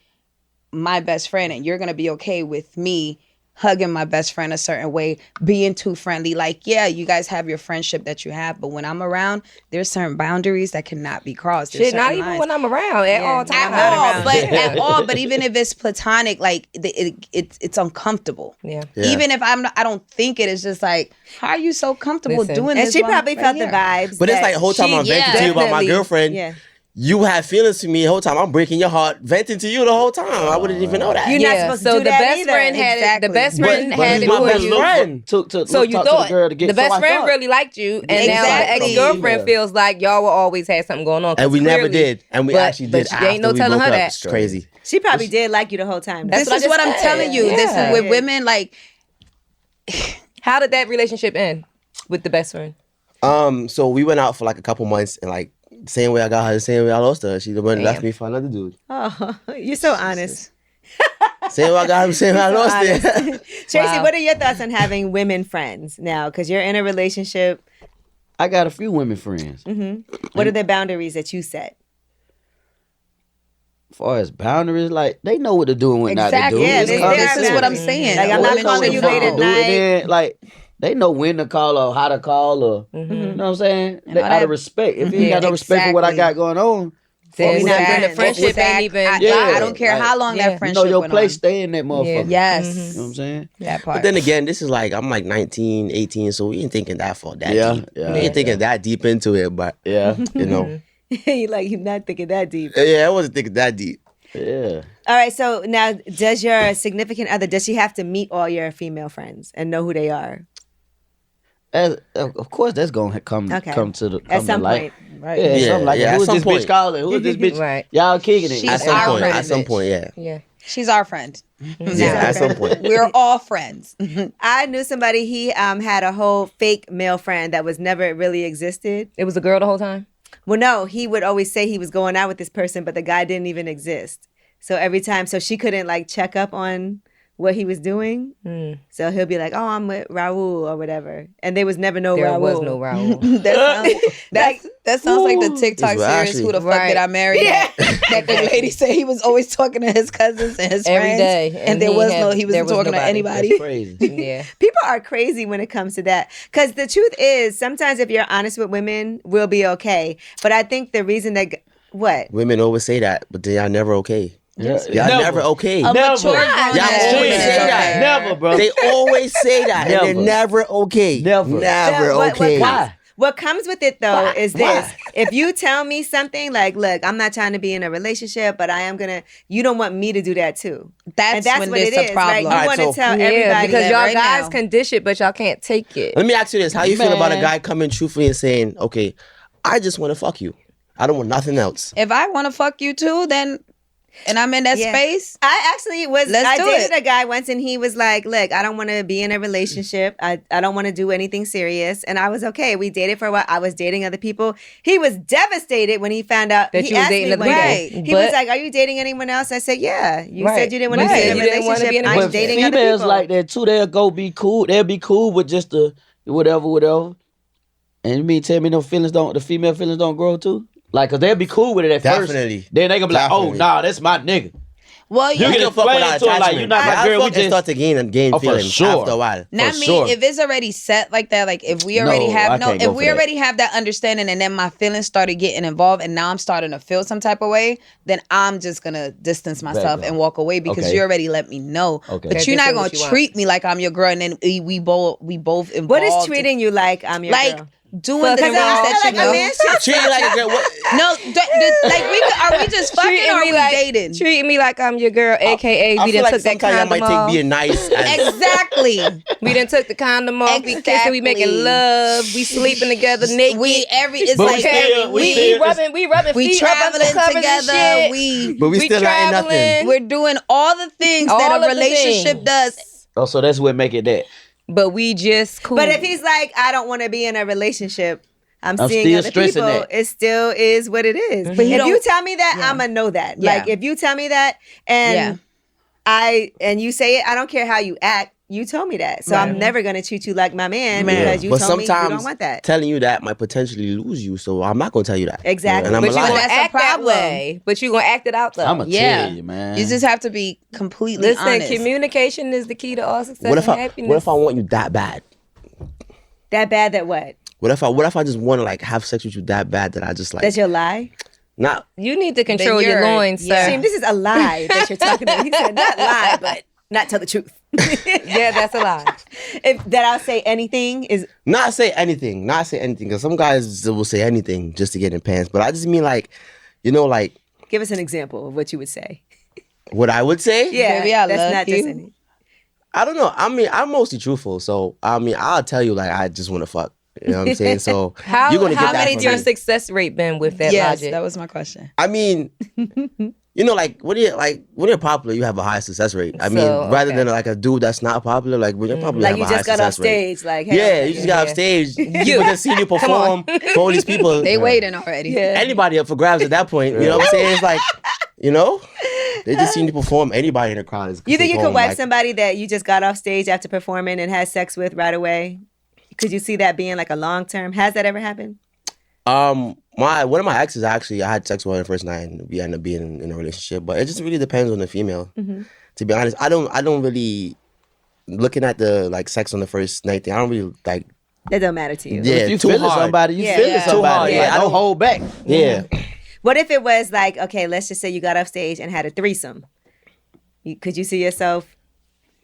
my best friend and you're going to be okay with me hugging my best friend a certain way, being too friendly. Like, yeah, you guys have your friendship that you have, but when I'm around, there's certain boundaries that cannot be crossed. Shit, not even when I'm around at all times. At all. But even if it's platonic, like it's uncomfortable. Yeah. Even if I don't think it, it's just like, how are you so comfortable doing this? And she probably felt the vibes. But it's like the whole time I'm venting to you about my girlfriend. Yeah. You had feelings to me the whole time. I'm breaking your heart, venting to you the whole time. I wouldn't even know that. You're not supposed to do the that best either. friend had Exactly. the best friend But had it my for best you. friend. So you thought the best friend really liked you, and now the Exactly. ex-girlfriend feels like y'all will always have something going on. And we never did. And we actually did. But you ain't no after we telling broke her up. that. It's crazy. She probably did like you the whole time. This is what I'm telling you. This is with women, like. How did that relationship end with the best friend? So we went out for like a couple months, and like the same way I got her, the same way I lost her. She the one that left me for another dude. Oh, you're so honest. Same way I got her, same way I lost her. Tracy, what are your thoughts on having women friends now? Because you're in a relationship. I got a few women friends. What are the boundaries that you set? As far as boundaries, like they know what to do and what not to do. Yeah, this is what I'm saying. Like I'm not calling you late at night. Then, like they know when to call or how to call or you know what I'm saying? Out of respect. If you ain't got no respect for what I got going on, then the friendship ain't even. I don't care how long that friendship. You know your place stay in that motherfucker. Yes. You know what I'm saying? That part. But then again, this is like, I'm like 19, 18, so we ain't thinking that far, that deep. We ain't thinking that deep into it, but, you know. You're not thinking that deep. Yeah, I wasn't thinking that deep. Yeah. All right, so now, does your significant other, does she have to meet all your female friends and know who they are? Of course, that's gonna come to the at some light. point, right? Yeah, something like that. Who is this bitch calling? Who is this bitch? Right. Y'all kicking it. She's At some point, yeah. Yeah. She's our friend. Yeah, at some point. We're all friends. I knew somebody, he had a whole fake male friend that was never really existed. It was a girl the whole time? Well, no, he would always say he was going out with this person, but the guy didn't even exist. So every time, so she couldn't like check up on what he was doing. So he'll be like, oh, I'm with Raul or whatever. And there was never no There Raul. was no Raul. That sounds like the TikTok series, Who the Fuck Did I Marry? Yeah. That the lady said he was always talking to his cousins and his Every friends. day. And he wasn't talking to anybody. That's crazy. Yeah. People are crazy when it comes to that. Because the truth is, sometimes if you're honest with women, we'll be okay. But I think the reason that, what? Women always say that, but they are never okay. Yeah. Y'all never okay. A Never. mature Y'all always say that. Never, bro. They always say that, and they're never okay. Never. Never What okay. What comes with it though is this. If you tell me something like, look, I'm not trying to be in a relationship, but I am you don't want me to do that too. That's when what it it's is, a problem. right? You All want right, to so- tell Yeah, everybody because that y'all right guys now. can dish it, but y'all can't take it. Let me ask you this. How you feel about a Man. guy coming truthfully and saying, okay, I just want to fuck you. I don't want nothing else. If I want to fuck you too, then, and I'm in that space. I actually was. Let's I do dated it. a guy once, and he was like, "Look, I don't want to be in a relationship. I don't want to do anything serious." And I was okay. We dated for a while. I was dating other people. He was devastated when he found out That he you was asked dating me other one people. day. He But- was like, "Are you dating anyone else?" I said, "Yeah." You Right. said you didn't want to Right. be in a You didn't wanna be relationship. in a I'm But dating other females people. like that too. They'll go be cool. They'll be cool with just the whatever. And you mean tell me the female feelings don't grow too? Like, cause they'll be cool with it at Definitely. first. Then they gonna be like, oh, Definitely. nah, that's my nigga. Well, You yeah. can explain it to her like, you're not my girl. We just start to gain feelings after a while. Not me. If it's already set like that, like if we already have that understanding, and then my feelings started getting involved, and now I'm starting to feel some type of way, then I'm just gonna distance myself and walk away because you already let me know. Okay. But you're not gonna treat me like I'm your girl, and then we both involved. What is treating you like I'm your girl? Doing the things that you know. Treat you like a girl. No, are we just fucking or are we dating? Treating me like I'm your girl, aka we done took that condom off. I might take being nice. Exactly. We done took the condom off. We kissing, we making love. We sleeping together naked. We rubbing we feet traveling together. We still ain't nothing. We're doing all the things that a relationship does. Oh, so that's what make it that. But we just cool. But if he's like, I don't want to be in a relationship, I'm seeing still other stressing people, that. it still is what it is. Mm-hmm. But if you tell me that, I'm going to know that. Yeah. Like, if you tell me that and you say it, I don't care how you act, you told me that. So I'm never going to treat you like my man because you told me you don't want that. Telling you that might potentially lose you, so I'm not going to tell you that. Exactly. And I'm but you're going to That's a act that problem. way. But you're going to act it out though. I'm going to tell you, man. You just have to be completely honest. Communication is the key to all success what and happiness. What if I want you that bad? That bad that what? What if I just want to like have sex with you that bad that I just like... That you'll lie? Not... You need to control your loins, sir. Cheem, this is a lie that you're talking about. He said not lie, but not tell the truth. Yeah, that's a lie. That I'll say anything is... Not say anything. Because some guys will say anything just to get in pants. But I just mean like, you know, like... Give us an example of what you would say. What I would say? Yeah, baby, I that's love not you. just any... I don't know. I mean, I'm mostly truthful. So, I mean, I'll tell you like I just want to fuck. You know what I'm saying? So, how you're going to get that many from your me. success rate been with that Yes, logic? that was my question. I mean, you know, like when you're popular, you have a high success rate. I mean, rather than like a dude that's not popular, like when you're popular, Like you you have just a high got off success rate. stage. Like, Yeah, you just got off stage. People just seen you perform for all these people. They waiting already. Anybody up for grabs at that point. You know what I'm saying? It's like, you know, they just seen you perform. Anybody in the crowd is. You think you could perform, wipe like, somebody that you just got off stage after performing and had sex with right away? Could you see that being like a long term? Has that ever happened? One of my exes actually, I had sex with her the first night, and we ended up being in a relationship. But it just really depends on the female. Mm-hmm. To be honest, I don't really looking at the like sex on the first night thing. I don't really like. That don't matter to you. Yeah, If you too feeling hard. somebody, you Yeah. feeling Yeah. Too somebody. hard, Like, yeah. I don't don't- hold back. Yeah. What if it was like, okay, let's just say you got off stage and had a threesome? Could you see yourself?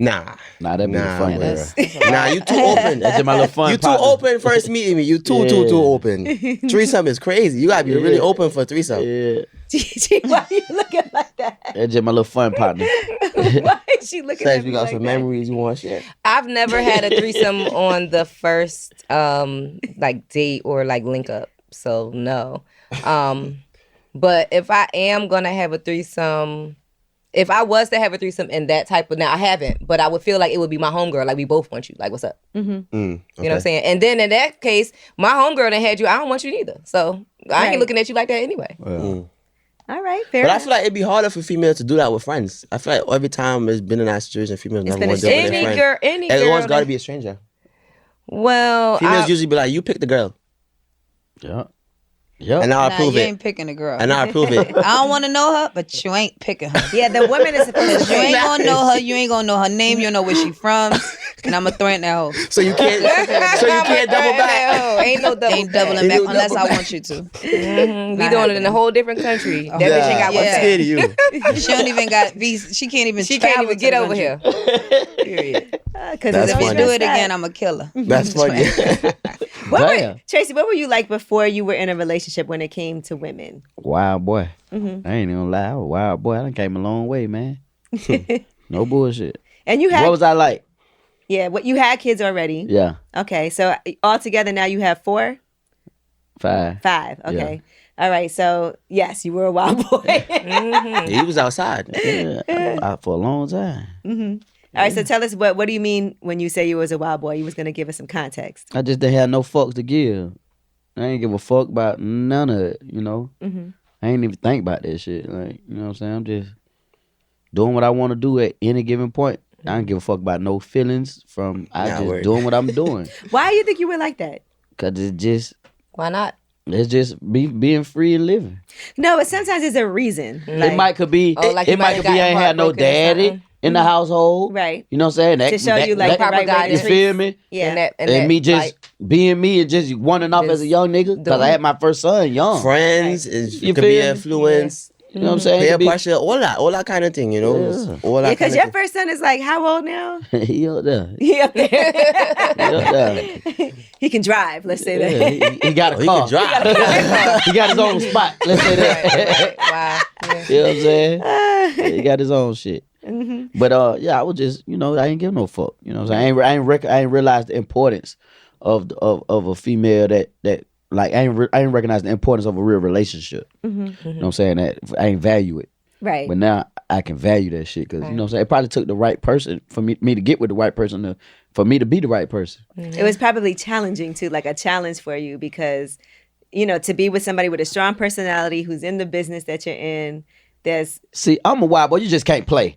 Nah, That'd be the fun. Nah, you too open. That's just my little fun. You too partner. open first meeting me. You too open. Threesome is crazy. You gotta be really open for threesome. Yeah, Gigi, why are you looking like that? that's just my little fun partner. Why is she looking Sex, at we me got like some that? memories you want to share. I've never had a threesome on the first like date or like link up. So no. But if I am gonna have a threesome, if I was to have a threesome in that type of, now I haven't, but I would feel like it would be my homegirl. Like we both want you. Like what's up? Okay. You know what I'm saying? And then in that case, my homegirl that had you, I don't want you neither. So I ain't Right. looking at you like that anyway. All right, fair But I enough. feel like it'd be harder for females to do that with friends. I feel like every time it's been in that situation, females never been want a to do it with their Any friend. girl, any Everyone's girl. got to that- be a stranger. Well, Females usually be like, "You pick the girl," Yeah. Yep. and I'll Nah, approve you it. ain't picking a girl. And I'll approve it. I don't want to know her, but you ain't picking her. Yeah, the woman is supposed to You ain't pick. gonna know her. You ain't gonna know her name. You don't know where she from. And I'm gonna throw that hoe. So you can't. So you can't double back. Ain't no double. Ain't doubling Ain't back no unless double I want you to. We doing it in a whole different country. That bitch ain't got one Yeah. I'm scared of you. She don't even got visa. She can't even. She can't travel even to get the over country. here. Period. Because That's If you funny. do it again, I'm gonna kill her. That's funny. Damn. Tracy, what were you like before you were in a relationship when it came to women? Wild boy. I ain't even gonna lie. I was a wild boy. I done came a long way, man. No bullshit. And you had, What was I like? yeah, what you had kids already. Yeah. Okay, so altogether now you have 4? 5. 5. Okay. All right. So yes, you were a wild boy. He was outside. Yeah. For a long time. All right. So tell us what do you mean when you say you was a wild boy? You was gonna give us some context. I just didn't have no fucks to give. I ain't give a fuck about none of it, you know? I ain't even think about that shit. Like, you know what I'm saying? I'm just doing what I want to do at any given point. I don't give a fuck about no feelings from Nah, just word. doing what I'm doing. Why do you think you were like that? Cause it just Why not? It's just being free and living. No, but sometimes it's a reason. It could be I ain't had no daddy in the household. Right. You know what I'm saying? To show you like the right way to you treat. feel me? Yeah. And me just being me and just running off as a young nigga because I had my first son young. Friends, it could be influence. You know what I'm saying? Peer pressure, all that kind of thing, you know? All that because your first son is like, how old now? He up there. He up there. He up there. He can drive, let's say that. Yeah, he got a car. He can drive. He got his own spot, let's say that. Wow. Yeah. You know what I'm saying? Yeah, he got his own shit. But I was just, I ain't give no fuck. You know what I'm saying? I ain't realized the importance of a female that like I ain't recognize the importance of a real relationship. You know what I'm saying? That I ain't value it. Right. But now I can value that shit because you know what I'm saying. It probably took the right person for me to get with the right person for me to be the right person. It was probably challenging too, like a challenge for you because, to be with somebody with a strong personality who's in the business that you're in. See, I'm a wild boy. You just can't play.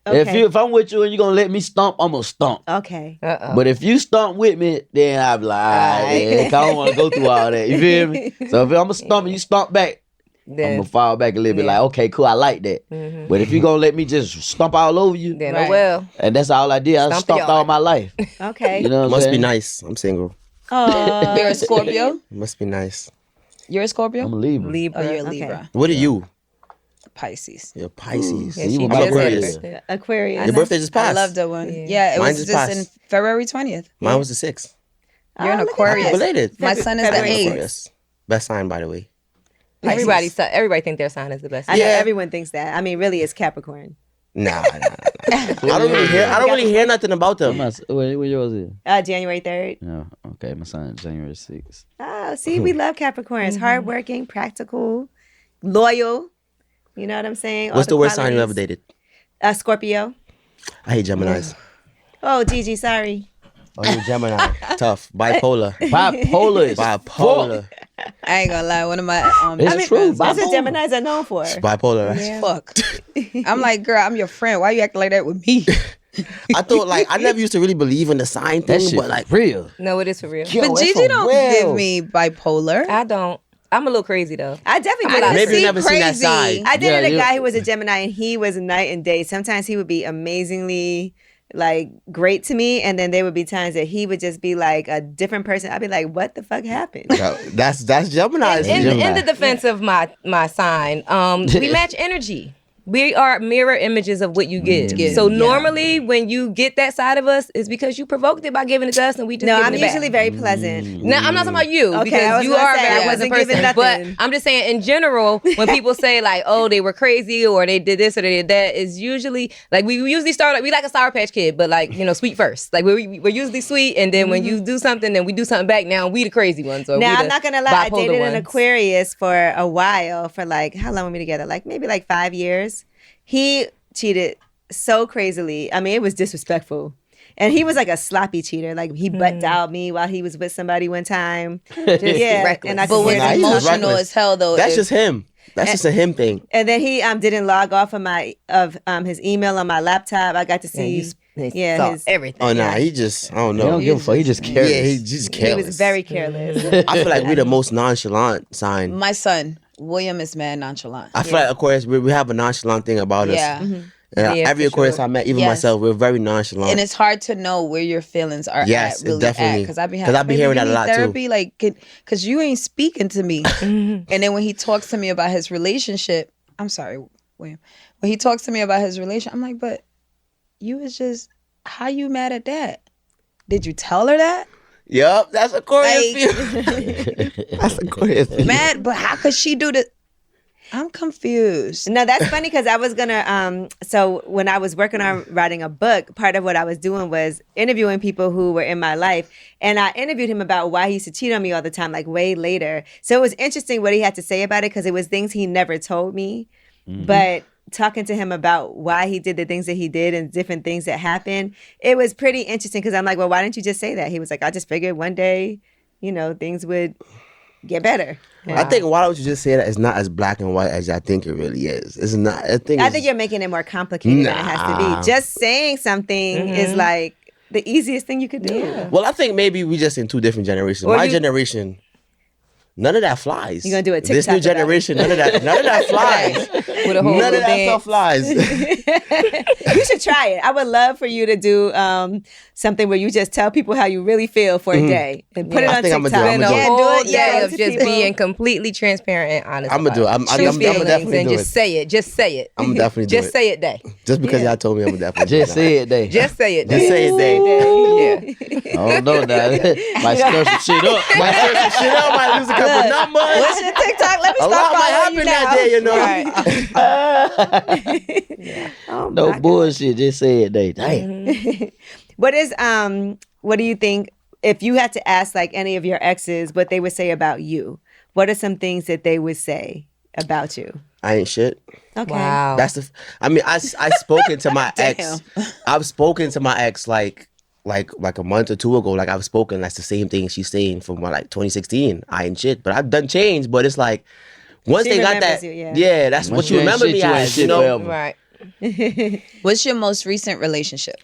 Okay. If I'm with you and you're gonna let me stomp, I'm gonna stomp. Okay. But if you stomp with me, then I'll be like, I don't want to go through all that. You feel me? So if I'm a stomp and you stomp back, I'm gonna fall back a little bit like, okay, cool, I like that. But if you gonna let me just stomp all over you, Then well. and that's all I did. I stomped all my life. Okay. You know what I'm Must saying? be nice. I'm single. Oh. You're a Scorpio? Must be nice. You're a Scorpio? I'm a Libra. Libra. Oh, you're a Okay. Libra. What are you? Pisces. You're Pisces. Yeah, You she were just my had Aquarius. her birthday. Aquarius. Your birthday just I passed. love that one. Yeah. Yeah, it Mine was just just passed. in February 20th. Mine was the 6th. You're an look at Aquarius. Related. My son is the February 8th. Aquarius. Best sign, by the way. Everybody think their sign is the best. I know Yeah. everyone thinks that. I mean, really, it's Capricorn. Nah. I don't really hear nothing about them. What yours is? January 3rd. No, okay, my son January 6th. Oh, see, we love Capricorns. Hardworking, practical, loyal. You know what I'm saying? What's the worst sign you ever dated? Scorpio. I hate Geminis. Oh, Gigi, sorry. Oh, you're Gemini. Tough. Bipolar. Bipolar is Bipolar. I ain't gonna lie. One of my It's true. That's what Geminis are known for. Bipolar. Right? Yeah. Fuck. I'm like, girl, I'm your friend. Why you acting like that with me? I thought I never used to really believe in the sign that thing, shit but like real. No, it is for real. Yo, But that's Gigi for don't real. give me bipolar. I don't. I'm a little crazy though. I definitely did I it. maybe you see never seen that crazy. side. I did Yeah, it a you- guy who was a Gemini and he was night and day. Sometimes he would be amazingly great to me, and then there would be times that he would just be like a different person. I'd be like, what the fuck happened? That's Gemini. In the defense of my sign, we match energy. We are mirror images of what you give. So normally when you get that side of us, it's because you provoked it by giving it to us and we just No, giving I'm it back. usually very pleasant. Now, I'm not talking about you Okay, I because was you gonna are say, a I very wasn't pleasant giving person. But nothing. I'm just saying in general, when people say like, oh, they were crazy or they did this or they did that, is usually like we usually start we like a Sour Patch Kid, but like, sweet first. Like we're usually sweet, and then when you do something, then we do something back. Now we the crazy ones. Or Now, we I'm the not going to lie. I bipolar dated ones. an Aquarius for a while, for how long were we together? Maybe 5 years. He cheated so crazily. I mean, it was disrespectful. And he was like a sloppy cheater. Like he butt dialed me while he was with somebody one time. reckless. And I But could was hear Nah, that. he was emotional reckless. as hell though. That's if- just him. That's just a him thing. And then he didn't log off of his email on my laptop. I got to see his everything. Oh nah, he just I don't He know. don't give a fuck. He just careless. Yeah, he just He careless. was very careless. I feel like we're the most nonchalant sign. My son, William, is mad nonchalant. I feel like Aquarius, we have a nonchalant thing about us. Yeah. And Yeah, every for Aquarius sure. I met, even Yes. myself, we're very nonchalant. And it's hard to know where your feelings are Yes, at, really definitely. Because I be Because hearing that a lot, too. therapy, like, because you ain't speaking to me. And then when he talks to me about his relationship, I'm sorry, William. When he talks to me about his relationship, I'm like, but you was just, how you mad at that? Did you tell her that? Yup, that's Aquarius. Like, That's Aquarius. mad, but how could she do that? I'm confused. No, that's funny because I was gonna. So when I was working on writing a book, part of what I was doing was interviewing people who were in my life, and I interviewed him about why he used to cheat on me all the time, like way later. So it was interesting what he had to say about it because it was things he never told me, but talking to him about why he did the things that he did and different things that happened, it was pretty interesting because I'm like, well, why didn't you just say that? He was like, I just figured one day, things would get better. I think why don't you just say that it's not as black and white as I think it really is. It's not. I think you're making it more complicated than it has to Nah. be. Just saying something is like the easiest thing you could do. Yeah. Well, I think maybe we just in two different generations. Or My you- generation, None of that flies. You're gonna do a TikTok This new generation, none of that flies. With a whole None of that dance. stuff flies. You should try it. I would love for you to do something where you just tell people how you really feel for a day and put it I on think TikTok. I'ma do it. Spend a Yeah, whole do it. day Yeah, of to just people. being completely transparent and honest. I'ma do it. I'm True feelings definitely and do just it. say it. Just say it. I'm definitely do Just it. say it, day. Just because y'all told me, I'm definitely do Just say it, day. Just say it, day. Just say it, day. Yeah. I don't know that. Might stir some shit up. Might search some shit out, might lose a couple numbers. What's your TikTok? Let me A start lot might following you happen that now. day, you know. Right. Oh, No my bullshit. Just say it, day. Damn. What do you think if you had to ask like any of your exes what they would say about you? What are some things that they would say about you? I ain't shit. Okay. Wow. That's the. I mean, I spoken to my ex. I've spoken to my ex like a month or two ago. Like I've spoken. That's the same thing she's saying from like 2016. I ain't shit, but I've done change. But it's like once She they got remembers that, you, yeah. that's Once what you you ain't remember shit, me you ain't as. You shit know, forever. Right. What's your most recent relationship?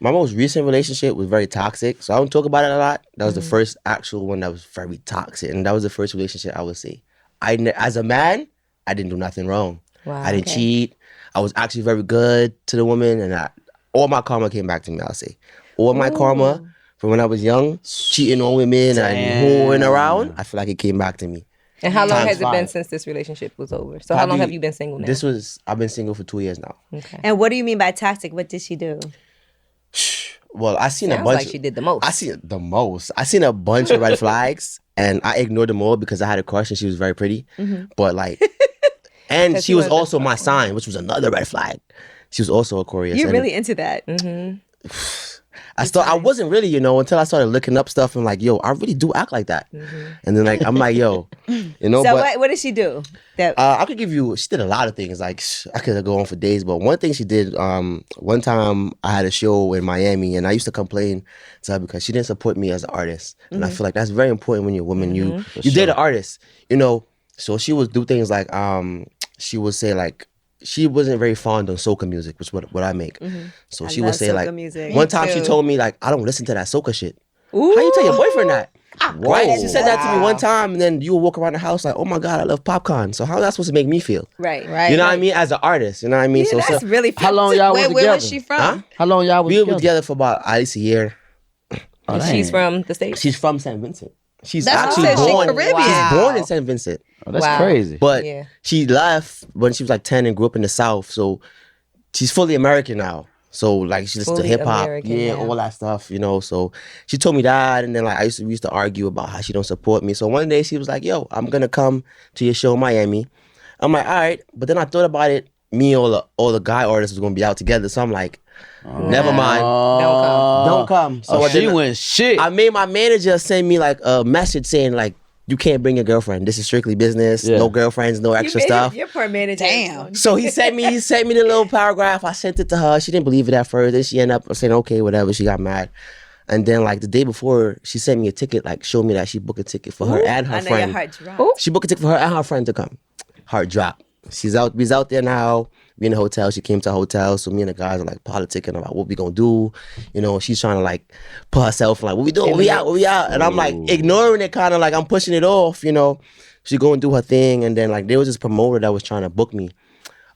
my most recent relationship was very toxic, so I don't talk about it a lot. That was the first actual one that was very toxic, and that was the first relationship I would say. As a man, I didn't do nothing wrong. Wow. I didn't cheat. I was actually very good to the woman, and all my karma came back to me, I'll say. All my karma from when I was young, cheating on women and whoring around, I feel like it came back to me. And how long Times has it been 5. since this relationship was over? So how long Probably- have you been single now? I've been single for 2 years now. Okay. And what do you mean by toxic? What did she do? Well, I seen a Sounds bunch. like she did the most. I seen the most. I seen a bunch of red flags, and I ignored them all because I had a crush and she was very pretty. But like, and she was also my sign, which was another red flag. She was also Aquarius. You're and really into that. I wasn't really, until I started looking up stuff and like, yo, I really do act like that. And then like, I'm like, yo, So but what did she do? That I could give you, she did a lot of things. Like, I could go on for days, but one thing she did, one time I had a show in Miami and I used to complain to her because she didn't support me as an artist. And I feel like that's very important when you're a woman. You date an artist, So she would do things like, she would say like, she wasn't very fond of soca music, which what I make. So she would love say soca like, music. one time she told me like, I don't listen to that soca shit. How you tell your boyfriend that? Right? She said that to me one time, and then you would walk around the house like, oh my God, I love popcorn. So how is that supposed to make me feel? right. You know what I mean? As an artist, you know what I mean? Yeah, that's really How long y'all was Wait, together? where was she from? Huh? How long y'all was We were together? together for about at least a year. Oh, She's damn. from the States? She's from St. Vincent. She's That's what actually I said, she born. Caribbean. She's born in St. Vincent. Oh, that's Wow. crazy. But Yeah. she left when she was like 10 and grew up in the South. So she's fully American now. So like she listens to Fully hip hop, American yeah, now. all that stuff, So she told me that, and then like we used to argue about how she don't support me. So one day she was like, "Yo, I'm gonna come to your show in Miami." I'm like, "All right," but then I thought about it. Me and all the guy artists was gonna be out together, so I'm like, "Never mind, don't come." So So I she didn't- went shit. I made my manager send me like a message saying like, you can't bring your girlfriend. This is strictly business. Yeah. No girlfriends, no extra stuff. Your poor manager. Damn. So he sent me the little paragraph. I sent it to her. She didn't believe it at first. Then she ended up saying, okay, whatever. She got mad. And then like the day before, she sent me a ticket, like showed me that she booked a ticket for her and her I know friend. your heart dropped. She booked a ticket for her and her friend to come. Heart drop. We's out there now. We in the hotel. She came to a hotel. So me and the guys are like politicking about what we gonna do. She's trying to like put herself like, what we doing? We out. And I'm like ignoring it, kind of like I'm pushing it off. She go and do her thing. And then like there was this promoter that was trying to book me.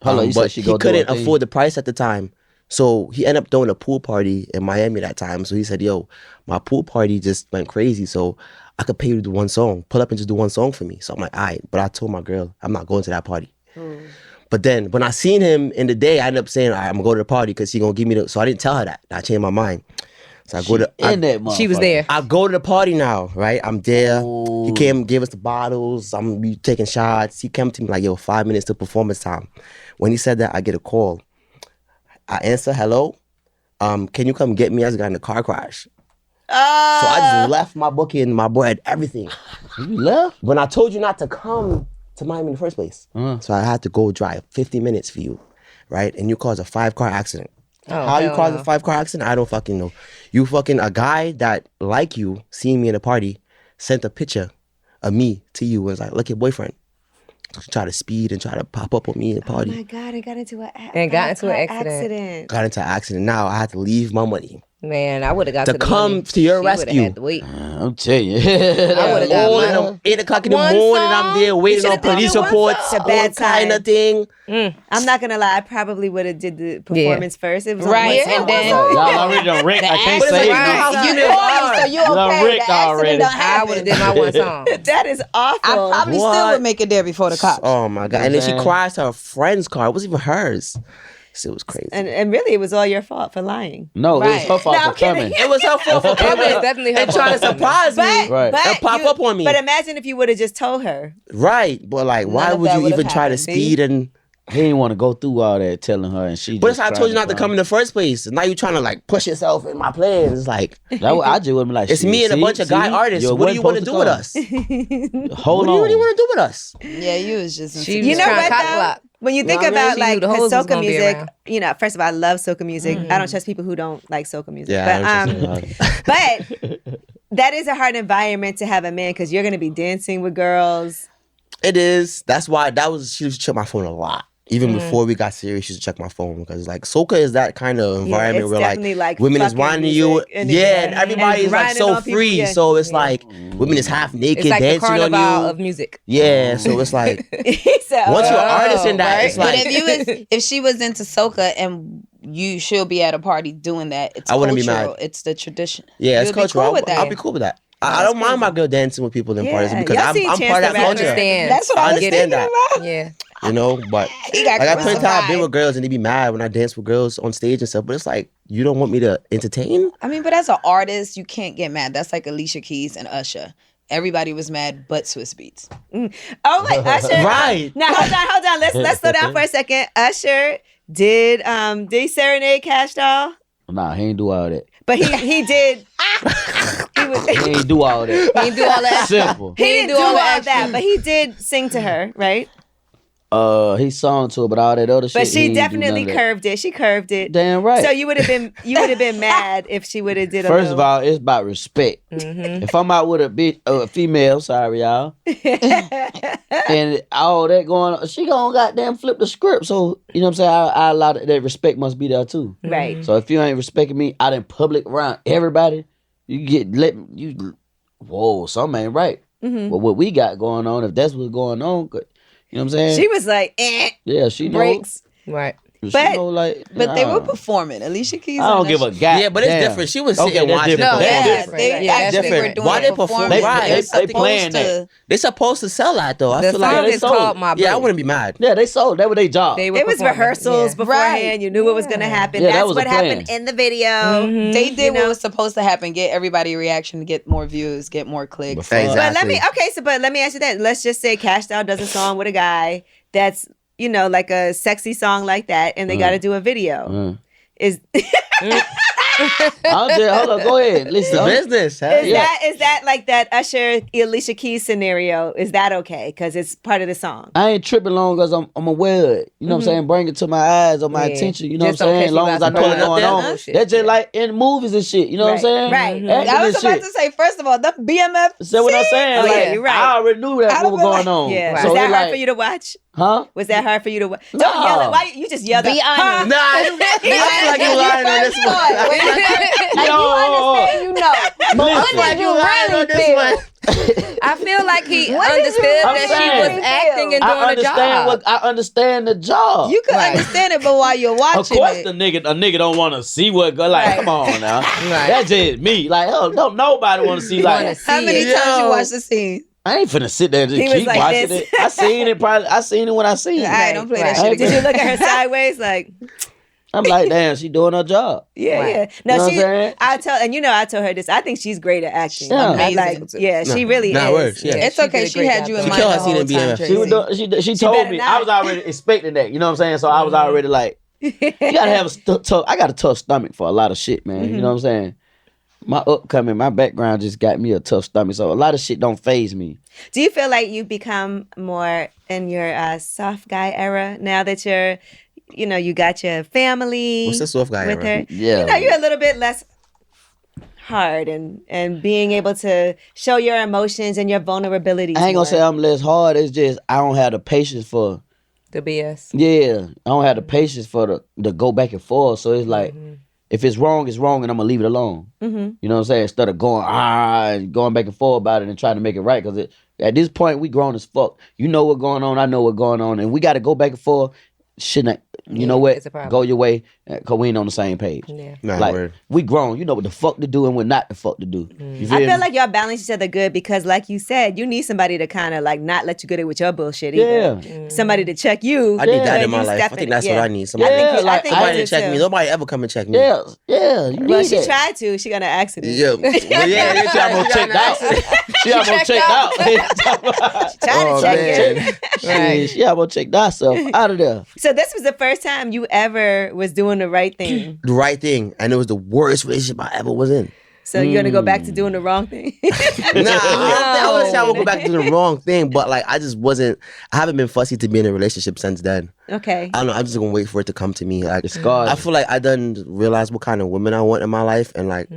Hold on, you said But she he go do her couldn't thing? afford the price at the time. So he ended up throwing a pool party in Miami that time. So he said, yo, my pool party just went crazy. So I could pay you to do one song. Pull up and just do one song for me. So I'm like, all right. But I told my girl, I'm not going to that party. But then when I seen him in the day, I ended up saying, all right, I'm going to go to the party because he going to give me the... So I didn't tell her that. I changed my mind. So I go to... in that motherfucker. She was there. I go to the party now, right? I'm there. He came, gave us the bottles. I'm taking shots. He came to me like, yo, 5 minutes to performance time. When he said that, I get a call. I answer, hello. Can you come get me? I just got in a car crash. So I just left my booking, my bread, everything. You left? When I told you not to come to Miami in the first place. So I had to go drive 50 minutes for you, right? And you caused a 5-car accident. How you hell caused no. a 5-car accident? I don't fucking know. You fucking, a guy that like you, seeing me in a party, sent a picture of me to you and was like, look, your boyfriend. Try to speed and try to pop up on me in the party. Oh my God, I got into an And got into an accident. Got into an accident. Now I had to leave my money. Man, I would have got to to the come money. to your She would've rescue. had to wait. I'm telling you. I would've got All mine. in the 8 o'clock in the One morning, song? I'm there waiting You on should've did police it one reports, song. It's a bad all kind time. of thing. I'm not gonna lie. I probably would have did the performance first. It was on Right, one song. and then- Y'all already done wrecked. I can't But it's say like, it. you know how You females know, are. so you done okay? wrecked The already. accident I would have did my one song. That is awful. I probably still What? would make it there before the cops. Oh my god! And then she Man. cries to her friend's car. It wasn't even hers. So it was crazy. and really, it was all your fault for lying. No, it was Right. her fault No, I'm for coming. kidding. It was her fault for It coming. was definitely her and trying to fault. surprise me. Right. And pop up on me. But imagine if you would have just told her. Right, but like, why of would that you would've even try to happened. speed and? He didn't want to go through all that telling her, and she. But just that's how I told you not to come in the first place. Now you trying to like push yourself in my plans. It's like I just would be like, it's me and a bunch of guy artists. What do you want to do with us? Hold What on. do you want to do with us? Yeah, you was just. She You was know trying what to cock though? block. When you think Know what I about mean? She knew like the hoes was soca gonna be music, around. you know, first of all, I love soca music. I don't trust people who don't like soca music. Yeah, but that is a hard environment to have a man because you're gonna be dancing with girls. it is. That's why she used to check my phone a lot. Even before we got serious, she used to check my phone because like soca is that kind of environment it's where definitely like women is fucking whining you, music and- and everybody is like grinding so on people, free. yeah. So it's like women is half naked It's like the dancing on carnival you. of music. Yeah, so it's like He said, once you're an "Oh." artist in that, right. it's But like if she was into soca and she'll be at a party doing that, it's I wouldn't be cultural. mad. It's the tradition. yeah, it's You'll be cultural. cool with that. I'll be cool with that. I don't mind my girl dancing with people in Yeah, parties because y'all I'm see part Chance of that the I Rapper. culture. understand. That's what I I was understand thinking that. about. Yeah. You know, but He got like I plenty of time I've been crucified. with girls and they be mad when I dance with girls on stage and stuff. But it's like you don't want me to entertain. I mean, but as an artist, you can't get mad. That's like Alicia Keys and Usher. Everybody was mad, but Swiss Beats. Oh wait, Usher. Right. Now hold on. Let's slow down for a second. Usher did he serenade Cash Doll? Nah, he ain't do all that. But he did. He ain't do all that. He didn't do all that. Simple. He didn't do all the that, but he did sing to her, right? He sung to her, but all that other shit. But he she ain't do definitely none of that. curved it. She curved it. Damn right. So you would have been mad if she would have did a First of little- all, it's about respect. If I'm out with a female, sorry y'all, and all that going on, she gonna goddamn flip the script. So you know what I'm saying? I allow that respect must be there too. right. So if you ain't respecting me out in public around everybody, you get whoa, something ain't right. But what we got going on, if that's what's going on, good. You know what I'm saying? She was like, yeah, she breaks. Right. She But- know, like, But they were nah. performing. Alicia Keys. I don't and give a Usher. god. Yeah, but it's damn. different. She was sitting that's watching. different. No, That's Yeah, that's different. they Yeah, that's actually were different. doing Why they performance. perform- right, They're they playing supposed that. to. They're supposed to sell that though. I The feel song like they is sold called it. My Boo. yeah, I wouldn't be mad. Yeah, they sold. That was their job. They were It was performing. rehearsals Yeah. beforehand. Right. You knew what was going to happen. Yeah, that That's was what the plan. happened in the video. They did You know? what was supposed to happen. Get everybody a reaction, get more views, get more clicks. Exactly. But let me ask you that. Let's just say Cash Doll does a song with a guy that's, you know, like a sexy song like that, and they got to do a video. Is Hold on, go ahead. Listen, Business. Hell yeah. is that like that Usher Alicia Keys scenario? Is that okay? Because it's part of the song. I ain't tripping long because I'm aware of it. You know what I'm saying? Bring it to my eyes or my Yeah. attention. You know Just what I'm don't saying? catch As long you as I by know what's surprise. going Yeah. on. Bullshit. That's just like in movies and shit. You know what I'm saying? Right. Acting I was and about shit. to say, first of all, the BMF. So what I'm saying? Oh, like, yeah, you're right. I already knew that I'd what was have going been on. Yeah. So Was that it's hard like, for you to watch? huh? Was that hard for you to watch? No. Don't yell it. Why you just yelled Be out, honest. Nah, you I feel like you lying on this one. Like, you understand, you know. But I what feel like did you you lying really on this feel? one. I feel like he What did you understood really that she feel? was acting and I doing a understand job. I understand the job. You could Right. understand it, but while you're watching Of course, it, a nigga don't want to see what go. Like, Right. come on now. Right. That's just me. Like, hell, don't nobody want to see. Wanna Like, see how many it. times you Yo. watch the scene? I ain't finna sit there and just He was keep like watching this. it. I seen it when I seen it. All right, don't play that Right. shit Did again. you look at her sideways? Like, I'm like, damn, she doing her job. yeah, Right. yeah. You No, know what she. I'm saying? I told her this. I think she's great at acting. Yeah. Amazing. She really Nah, is. words, yeah. It's she okay. did a She great had job, you though. in She mind killed the her scene whole in time, BMF. Tracy. She was doing, she told better me. not. I was already expecting that. You know what I'm saying? So I was already like, you gotta have a tough. I got a tough stomach for a lot of shit, man. You know what I'm saying? My background just got me a tough stomach, so a lot of shit don't faze me. Do you feel like you've become more in your soft guy era now that you're, you know, you got your family? What's the soft guy with era? her? Yeah. You know, you're a little bit less hard and being able to show your emotions and your vulnerabilities. I ain't more. gonna say I'm less hard. It's just I don't have the patience for. The BS. Yeah, I don't have the patience for the go back and forth. So it's like if it's wrong, it's wrong, and I'm gonna leave it alone. Mm-hmm. You know what I'm saying? Instead of going and going back and forth about it and trying to make it right, because at this point we grown as fuck. You know what's going on, I know what's going on, and we got to go back and forth. Shouldn't you know what? It's a problem. Go your way, cause we ain't on the same page. Yeah. Nah, Like word. we grown. You know what the fuck to do and what not the fuck to do. You feel I feel me? like y'all balance each other good because, like you said, you need somebody to kind of like not let you get it with your bullshit either. Yeah. Somebody to check you. I need that when in my you life. step I think in. that's Yeah. what I need. Somebody, Yeah, I like think somebody I to check do me. too. Nobody ever come and check me. Yeah. You Well, need she that. tried to. She got an accident. Yeah. Well, yeah, She almost checked out. She almost checked out. Tried to check in. Right. She almost checked herself out of there. So this was the first time you ever was doing the right thing. The right thing. And it was the worst relationship I ever was in. So you're gonna go back to doing the wrong thing. Nah, I wouldn't say I would go back to the wrong thing, but like I just wasn't. I haven't been fussy to be in a relationship since then. Okay. I don't know. I'm just gonna wait for it to come to me. Like scars. I feel like I done realized what kind of women I want in my life, and like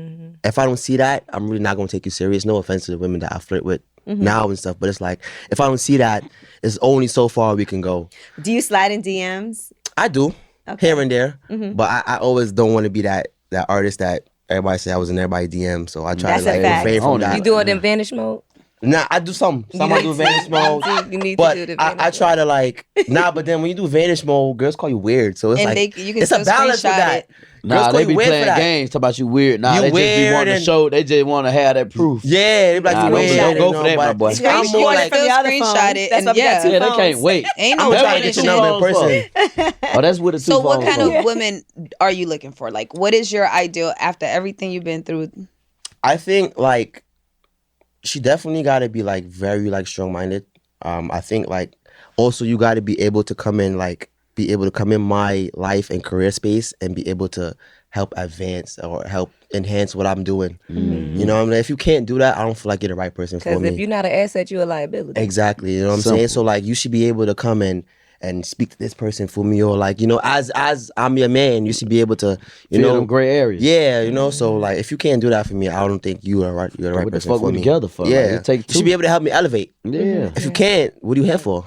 if I don't see that, I'm really not gonna take you serious. No offense to the women that I flirt with now and stuff, but it's like if I don't see that, it's only so far we can go. Do you slide in DMs? I do here and there, but I always don't want to be that artist that everybody say I was in everybody's DM. So I try That's to a like fact. refrain from that. You do it in vanish mode? Nah, I do some. Some I do vanish mode. You need But to do the I vanish try to like but then when you do vanish mode, girls call you weird. So it's And like you can it's a still balance with screenshot that. it. Girls Nah, call they you be weird for playing that. games talk about you weird. Nah, You they just be weird wanting to and- show. They just want to have that proof. Yeah, they be like Nah, you don't weird. go and for all, that, my but boy. I'm Screenshot more it like from the other phone. screenshot it, That's and why we got yeah. two Yeah, they phones. can't wait. Ain't I'm no trying to get your number in vanishing. person. Oh, that's what the two So what phones kind for. of women are you looking for? Like, what is your ideal after everything you've been through? I think like she definitely got to be like very like strong-minded. I think like also you got to be able to come in my life and career space and be able to help advance or help enhance what I'm doing. You know what I mean? If you can't do that, I don't feel like you're the right person for Because me. if you're not an asset, you're a liability. Exactly. You know what I'm saying? So like you should be able to come in and speak to this person for me, or like, you know, as I'm your man, you should be able to, you Feel know, them gray areas. yeah, you know. So like, if you can't do that for me, I don't think you're the right What the person fuck for we me. together for? Like, Yeah, it take you two. should be able to help me elevate. Yeah. If you can't, what are you here for?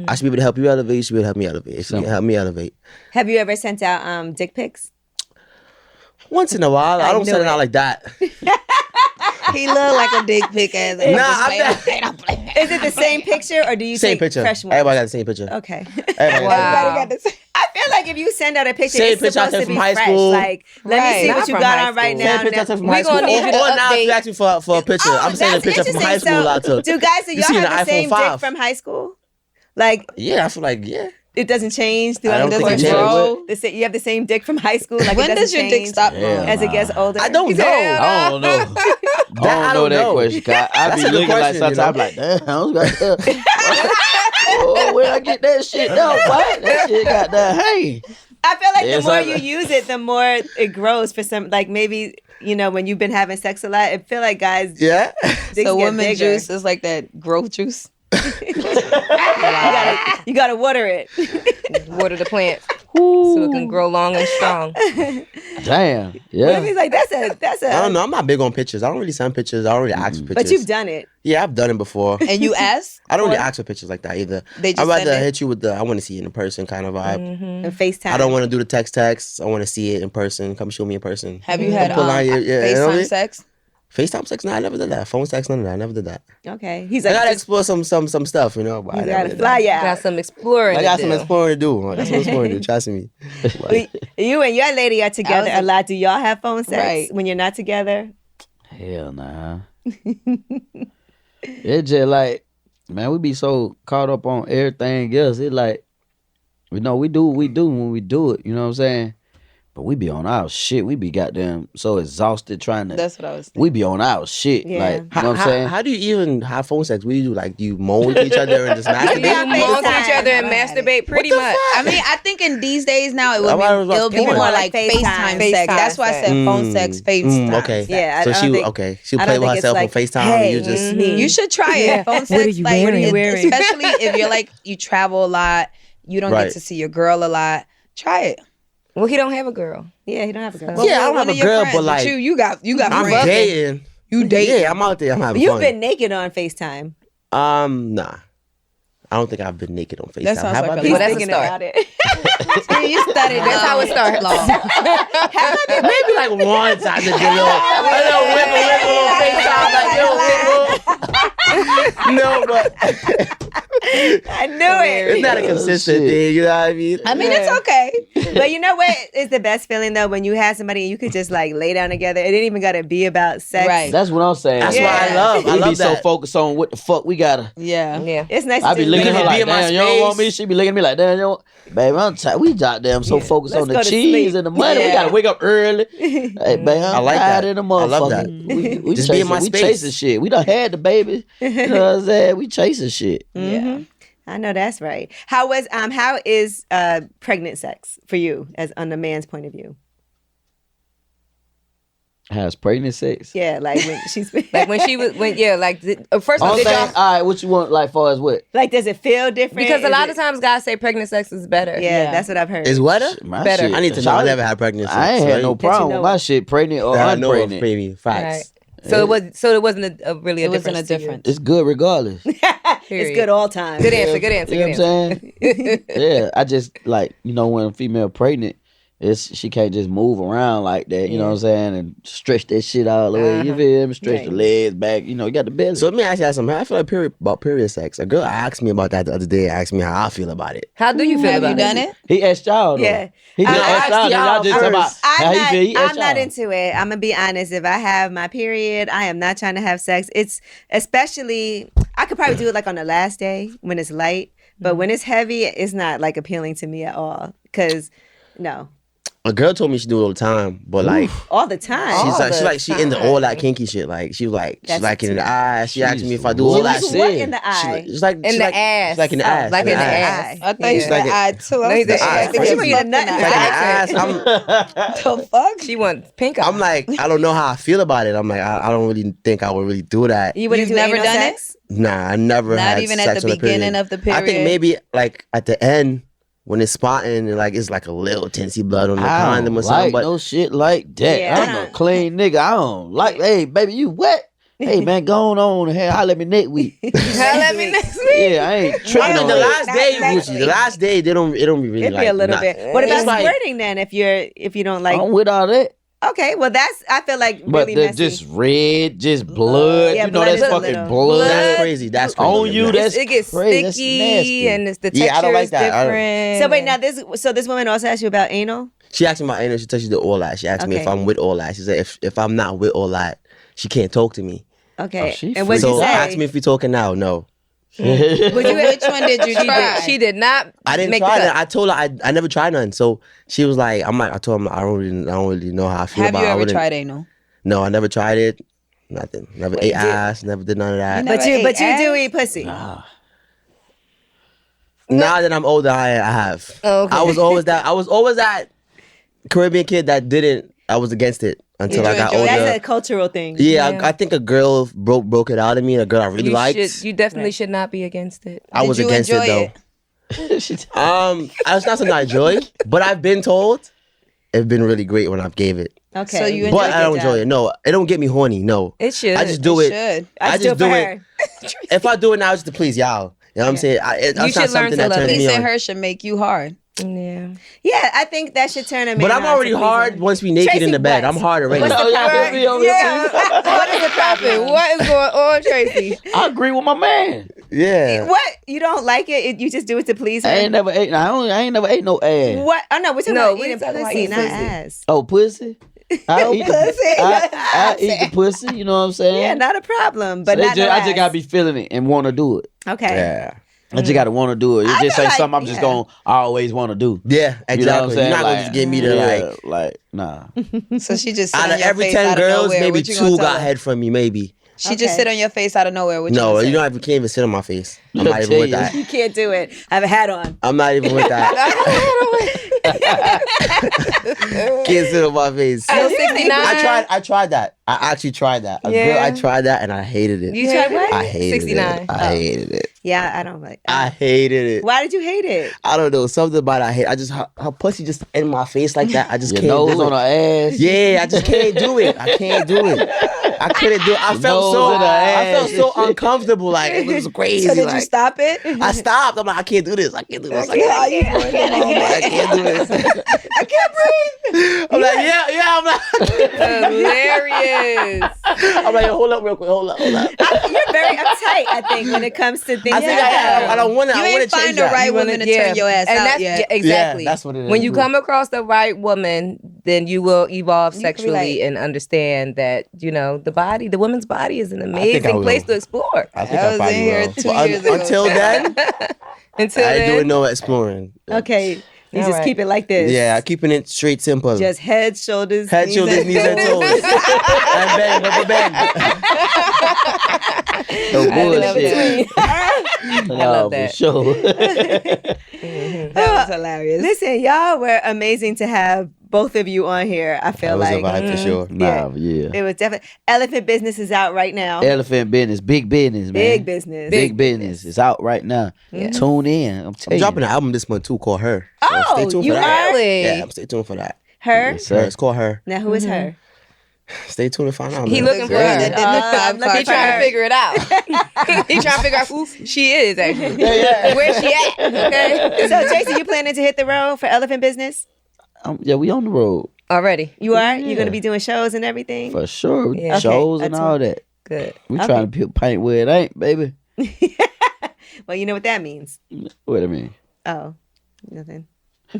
I should be able to help you elevate. You should be able to help me elevate. If you Simple. can't help me elevate, Have you ever sent out dick pics? once in a while, I don't knew send it it. out like that. He look like a dick pic ass. Nah, I'm not. Is it the same picture or do you Same take picture. fresh ones? Everybody got the same picture. Okay. Everybody got the same. I feel like if you send out a picture, Same it's picture I supposed took to from be high fresh. school. Like, let me Right. see Not what you from got high on right school. now. Same picture I took from We high school. gonna need you to Or now if you update. ask me for a picture, I'm saying a that's picture from high interesting. school So, I took. do guys, do You y'all see have the the iPhone same 5. dick from high school? Like, Yeah, I feel like it doesn't change I throughout don't the think it course. changes. Bro. You have the same dick from high school. Like, When it does doesn't your dick change stop Yeah. growing? as it gets older? I don't know. I don't know. I don't know that question. 'Cause I That's be a good looking like question, you sometimes know? like, damn, I was like, oh, where I get that shit though? What? That shit got that. Hey, I feel like Yes, the more I- you use it, the more it grows for some. Like maybe when you've been having sex a lot, I feel like guys. Yeah. Dicks So get women bigger. juice is like that growth juice. You gotta water it. Water the plant so it can grow long and strong. damn, What if yeah. he's like, that's a. I don't know. I'm not big on pictures. I don't really send pictures. I don't really ask for pictures. But you've done it. Yeah, I've done it before. And you ask? I don't really for it? ask for pictures like that either. They just I'd rather send it? hit you with I want to see it in person kind of vibe. And FaceTime. I don't want to do the text. I want to see it in person. Come show me in person. Have you had Pull out your- yeah, you know what I FaceTime mean? sex? FaceTime sex? No, I never did that. Phone sex? None of that. I never did that. Okay. He's I like, gotta just, explore some stuff, you know. But I you never gotta did fly that. you out. Got some exploring I got to some do. exploring to do. I got some exploring to do. Trust me. You and your lady are together a lot. Do y'all have phone sex Right. when you're not together? Hell nah. It's just like, man, we be so caught up on everything else. It like, we know we do what we do when we do it. You know what I'm saying? But we be on our shit. We be goddamn so exhausted trying to. That's what I was thinking. We be on our shit. Yeah. Like, you know what I'm saying? How do you even have phone sex? What do you do? Like, do you moan to each other and just You masturbate? moan to each FaceTime. other and masturbate pretty much. I mean, I think in these days now it I thought it would was it'll be porn. more Like like FaceTime. FaceTime sex. That's why I said phone sex, FaceTime. Okay. Yeah, So I don't think- she'll I play don't with think it's herself like, on FaceTime. hey, and you just You should try it. Phone sex, are you like, wearing? What are you wearing? especially if you're like you travel a lot, you don't Right. get to see your girl a lot. Try it. Well, he don't have a girl. Yeah, he don't have a girl. Well, Yeah, I don't one have of a your girl, friends, but like you got I'm friends. dating. You dating. Yeah, I'm out there. I'm having You've fun. been naked on FaceTime. Nah. I don't think I've been naked on FaceTime. That sounds Have like I a been? Well, that's a Thinking start. about it. You studied. That's how it starts. Maybe like once I did a little wiggle on FaceTime, like, yo, wiggle. No, but I knew it. it's not a consistent thing, you know what I mean? I mean, it's okay. But you know what is the best feeling though? When you have somebody and you could just like lay down together. It didn't even got to be about sex. Right. That's what I'm saying. That's Yeah. what I love. I We be love so that. focused on what the fuck we gotta. Yeah. Yeah. It's nice I to be just looking at her Be like, in my damn, you don't want space. me? She be looking at me like, damn, you don't. Babe, I'm tired. We goddamn so focused Let's on the go to cheese sleep. and the money. We Yeah. gotta wake up early. Hey, babe, I'm I like tired that. of the I motherfucker. love that. We Just be in chasing, my we space. chasing shit. We done had the baby. You know what I'm saying? We chasing shit. Yeah. I know that's right. How is pregnant sex for you as on the man's point of view? Has pregnant sex. Yeah, like when she's Like when she was, first of all, Only did thing, y'all, all right, what you want, like, far as what? like, does it feel different? because a Is lot it- of times guys say pregnant sex is better. yeah, Yeah. that's what I've heard. Is wetter? My Better. shit. I need to know. I never had pregnancy. I ain't had no problem know with my shit, pregnant or I know of unpregnant. baby. Facts. Right. So it wasn't really a It wasn't difference a to you. difference. It's good regardless. It's Period. good all time. Good answer. Good answer. You know Good what I'm answer. saying? Yeah, I just like, when a female pregnant, she can't just move around like that, you know what I'm saying, and stretch that shit all the way. You feel me? Stretch the Right. legs back. You got the belly. So let me ask you something. I feel like about period sex. A girl asked me about that the other day. Asked me how I feel about it. How do you feel Have about you done it? He asked y'all though. Yeah. He did I ask asked y'all. Then y'all y'all just talk about first. how he feel. He I'm asked not y'all. into it. I'm gonna be honest. If I have my period, I am not trying to have sex. It's especially I could probably do it like on the last day when it's light, but when it's heavy, it's not like appealing to me at all. Cause no, A girl told me she do it all the time, but like all the time. she into all that kinky shit. Like she was like That's she like it in too the eye. She asked me if I do Jeez. all She that likes shit. what in the eye? She's like In she the like, ass. She's like in the ass. Like in the eye. ass. I thought you Yeah. said Like I too. No, I he was said like, ass. I think She you want put you to nut in in her the ass. ass. The fuck? She wants pink eye. I'm like I don't know how I feel about it. I'm like I don't really think I would really do that. You wouldn't You've do never anal done sex? Nah, I never Not had even at sex the on a period. beginning of the I think period? maybe like at the end when it's spotting and like it's like a little tinsy blood on the I condom don't or something. like But no shit like that. Yeah. I'm a clean nigga. I don't like. Hey, baby, you wet? Hey, man, go on. Hey, holla at me next week. Let me next week. Yeah, I ain't I tripping mean, on the that. last day, Not Gucci, the last day, it don't be really It'd like be a little nah. bit. What about It's like- squirting then? If you don't like, I'm with all that. okay, well that's I feel like But really the messy. just red, just blood. Yeah, You know, blood that's is a fucking little- blood. That's crazy. That's crazy. On you, that's It gets crazy. That's sticky nasty. and the texture Yeah, I don't like is that. I don't- different. So wait, now this woman also asked you about anal. She asked me about anal. She said she did all that. She asked me if Okay. I'm with all that. She said if I'm not with all that, she can't talk to me. Okay, Oh, she and what'd So you say? ask me if we talking now. No, Which one did you try? She did not. I didn't make try the that. cut. I told her I never tried none. So she was like, I told her I don't really know how I feel Have about you it. I ever wouldn't- tried anal? No, I never tried it. Nothing. Never ate ass. Never did none of that. You But never you ate do ass? eat pussy. Now that I'm older, I have. Okay. I was always that Caribbean kid that didn't. I was against it until Did I you got enjoy older. it? That's a cultural thing. Yeah, Yeah. I think a girl broke it out of me. A girl I really liked. You definitely should not be against it. I was Did you against it enjoy though. it? It's not something I enjoy, but I've been told it's been really great when I've gave it. Okay. So you But enjoyed I don't it, enjoy it. No, it don't get me horny. No, It should. I just do You it. should. I just still do for it. her. If I do it now, it's to please y'all. You know what I'm saying? It's not should learn something to that love turns it. me He said on. her should make you hard. Yeah. Yeah, I think that should turn a man But I'm on already to please hard him. once we naked Tracy in the bed. West. I'm hard already. What's the Oh, yeah, problem? me over here, What is the problem? What is going on, Tracy? I agree with my man. Yeah. What? You don't like it? You just do it to please her? I ain't never ate. I ain't never ate no ass. What? Oh no, we're talking No, about we eating talking about pussy, eating not pussy. ass. Oh, pussy. I eat pussy. I eat the pussy. You know what I'm saying? Yeah, not a problem, but So not no I just ass. gotta be feeling it and want to do it. Okay. Yeah. I just gotta want to do it. It I just feel ain't like- something I'm just yeah. gonna always want to do. Yeah, exactly. You know what I'm saying? You're not Like, gonna just get me to like. nah. So she just sit Out on of your every face 10 out of girls, nowhere. maybe What you 2 gonna tell got her? head from me. Maybe. She just sit on your face out of nowhere. What No, you you gonna don't can't even sit on my face. I'm not even tell with you. that. You can't do it. I have a hat on. I'm not even with that. Can't sit on my face. Yo, 69. I tried that. I actually tried that. Yeah. I tried that and I hated it. You tried what? I hated 69. it. I hated it. Yeah, I don't like. I hated it. Why did you hate it? I don't know. Something about it I hate. I just her pussy just in my face like that. I just Your can't nose do it. on her ass. Yeah, I just can't do it. I can't do it. I couldn't do it. I felt so uncomfortable. Like it was crazy. So did like, you stop it? I stopped. I'm like, I can't do this. I can't do this. I can't do this. I can't breathe. I'm like, yeah. I'm like, Hilarious. I'm like, hold up real quick. Hold up. You're very uptight, I think, when it comes to things. I think I don't want to. You I want ain't to change find the that. right woman to turn your ass and out that's, yet. yeah, exactly. Yeah, that's what it is. When you come across the right woman, then you will evolve You can be sexually like- and understand that, the woman's body is an think I amazing will. place to explore. I think I I was probably in here will. 2 But years ago. Until then, Until I ain't then, doing no exploring. Okay, you All just right. keep it like this. Yeah, keeping it straight, simple. Just head, shoulders, Head, shoulders, knees, and toes. And bang, bang, bang. No I love bullshit. I love that. For sure. That was hilarious. Listen, y'all were amazing to have both of you on here. I feel That was like a vibe for sure. Nah, yeah. it was definitely. Elephant Business is out right now. Elephant business, big business, man. Big business. Big business. It's out right now. Tune in. I'm telling I'm you. dropping an album this month too called Her. So Oh, stay tuned you for that. Really? Yeah, stay tuned for that. Her. Yes, Her, sir. it's called Her. Now who is her? Stay tuned to find out. He man. looking for Girl, her. that didn't look five looking He for trying her. to figure it out. He trying to figure out who she is actually. Where she at? Okay. So Tracy, you planning to hit the road for Elephant Business? Yeah, we on the road. Already. You are. Yeah. You're gonna be doing shows and everything. For sure. Yeah. Shows Okay, and that's all that. Good. We Okay. trying to paint where it ain't, baby. Well, you know what that means. What that mean? Oh, nothing.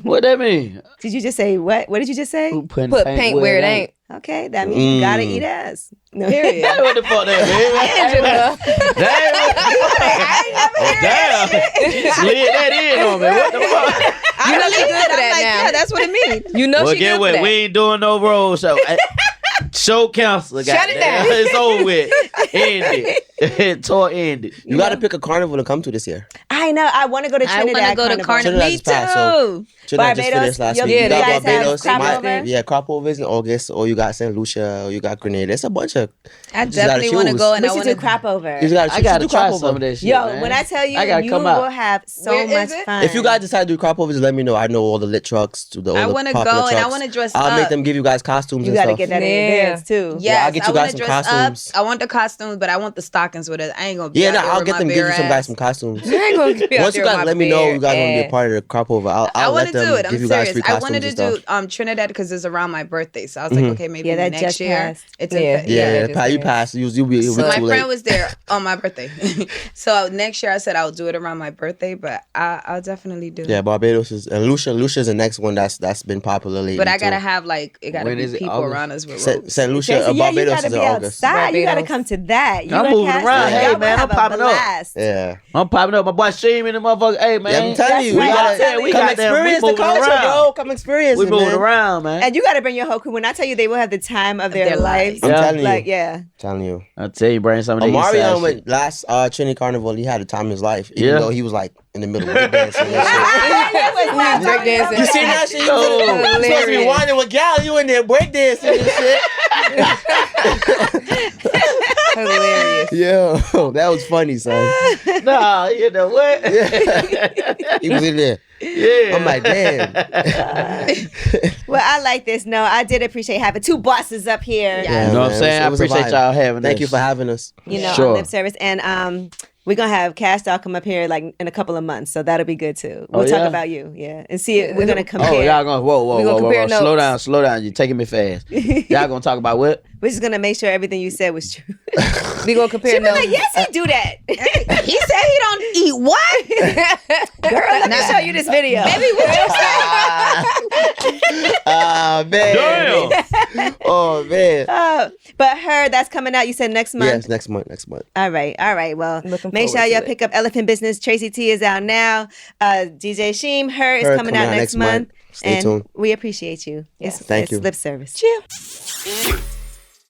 What that mean? Did you just say what? What did you just say? Who putting Put paint where it ain't. Okay, that means you gotta eat ass. No. Period. What the fuck that mean? Angela. Damn. Slid that in on me. What the fuck? You know she good for I'm that like, now. yeah, that's what it means. You know Well, she get good for what? that. We ain't doing no road show. Show counselor. Shut it goddamn. down. It's over with. End it. Tour ended. You got to pick a carnival to come to this year. I know. I want to go to I Trinidad. want to go to Carnival. Trinidad Me just passed, so- too. Trinidad just Barbados, finished last you week. You got guys have Barbados, crop over? yeah, crop overs in August, or you got St. Lucia, or you got Grenada. There's a bunch of. I just gotta definitely want to choose. go, and We I should want do to crop over. You gotta, I gotta do try crop some over. of that shit. Yo, man. when I tell you, I gotta you come will out. have so Where is much it? fun. If you guys decide to do crop overs, let me know. I know all the lit trucks to the. I want to go, and I want to dress I'll up. make them give you guys costumes. you and got to stuff. get that in Yeah. advance too. Yes, Yeah, I'll get you I guys wanna some dress costumes. up. I want the costumes, but I want the stockings with it. I ain't gonna be Yeah, out no, there I'll with get my them. Give you bare some ass. guys some costumes. You ain't gonna be out Once you there guys with let my me know bare you guys want to be a ass. part of the crop over, I I'll want let to do them it. I'm give you guys serious. free I costumes wanted to and stuff. do Trinidad because it's around my birthday. So I was like, okay, maybe Yeah, that next just year. passed. It's Yeah. in Yeah, just you there. pass. You'll be So my too friend late. was there on my birthday. So next year I said I'll do it around my birthday, but I'll definitely do it. Yeah, Barbados is and Lucia's the next one that's been popular lately. But I gotta too. have it gotta When be is it? people August? around us with robes. St. Lucia, Tracy, yeah, you Barbados gotta is be in August. outside. You gotta Barbados. come to that. You I'm and moving Cash, around. y'all Hey, will man, have I'm a popping up. blast. Yeah. I'm popping up. My boy Cheem and the motherfucker. Hey, man. I'm telling you, right. we gotta Yeah, we come got them. experience We the moving culture, around. bro. Come experience We it, moving man. around, man. And you got to bring your whole crew. When I tell you they will have the time of their their lives. lives. I'm Yeah. telling you. Like, yeah. Telling you. I'll tell you, bring some of the East Side Omarion shit. went last Trinity Carnival. He had the time of his life, even Yeah. though he was like in the middle of the dancing. And shit. That was my breakdancing. You see that shit? You supposed to be Hilarious. whining with gal. You in there breakdancing and shit. Hilarious. Yo, that was funny, son. Nah, you know what? He was in there. Yeah. I'm like, damn. Well, I like this. No, I did appreciate having two bosses up here. Yeah. You know what man, I'm saying? I it was a appreciate vibe. y'all having Thank us. you for having us. You know, Sure. on Lip Service. And we're going to have Cash Doll come up here like in a couple of months. So that'll be good too. We'll talk yeah? about you. Yeah. And see it. We're going to compare. Oh, y'all gonna whoa. We gonna compare Slow notes. down. You're taking me fast. Y'all gonna talk about what? We're just going to make sure everything you said was true. We gonna compare She was notes. like, yes, he do that. He said he don't eat what? Girl, let me show you this video. Baby, what you say? Ah, man. Damn. Oh, man. But her, that's coming out. You said next month. Yes, next month. All right. Well, Looking make sure forward to y'all it. pick up Elephant Business. Tracy T is out now. DJ Cheem, her is coming out next month. Stay and tuned. we appreciate you. It's Thank you. Lip Service. Chill.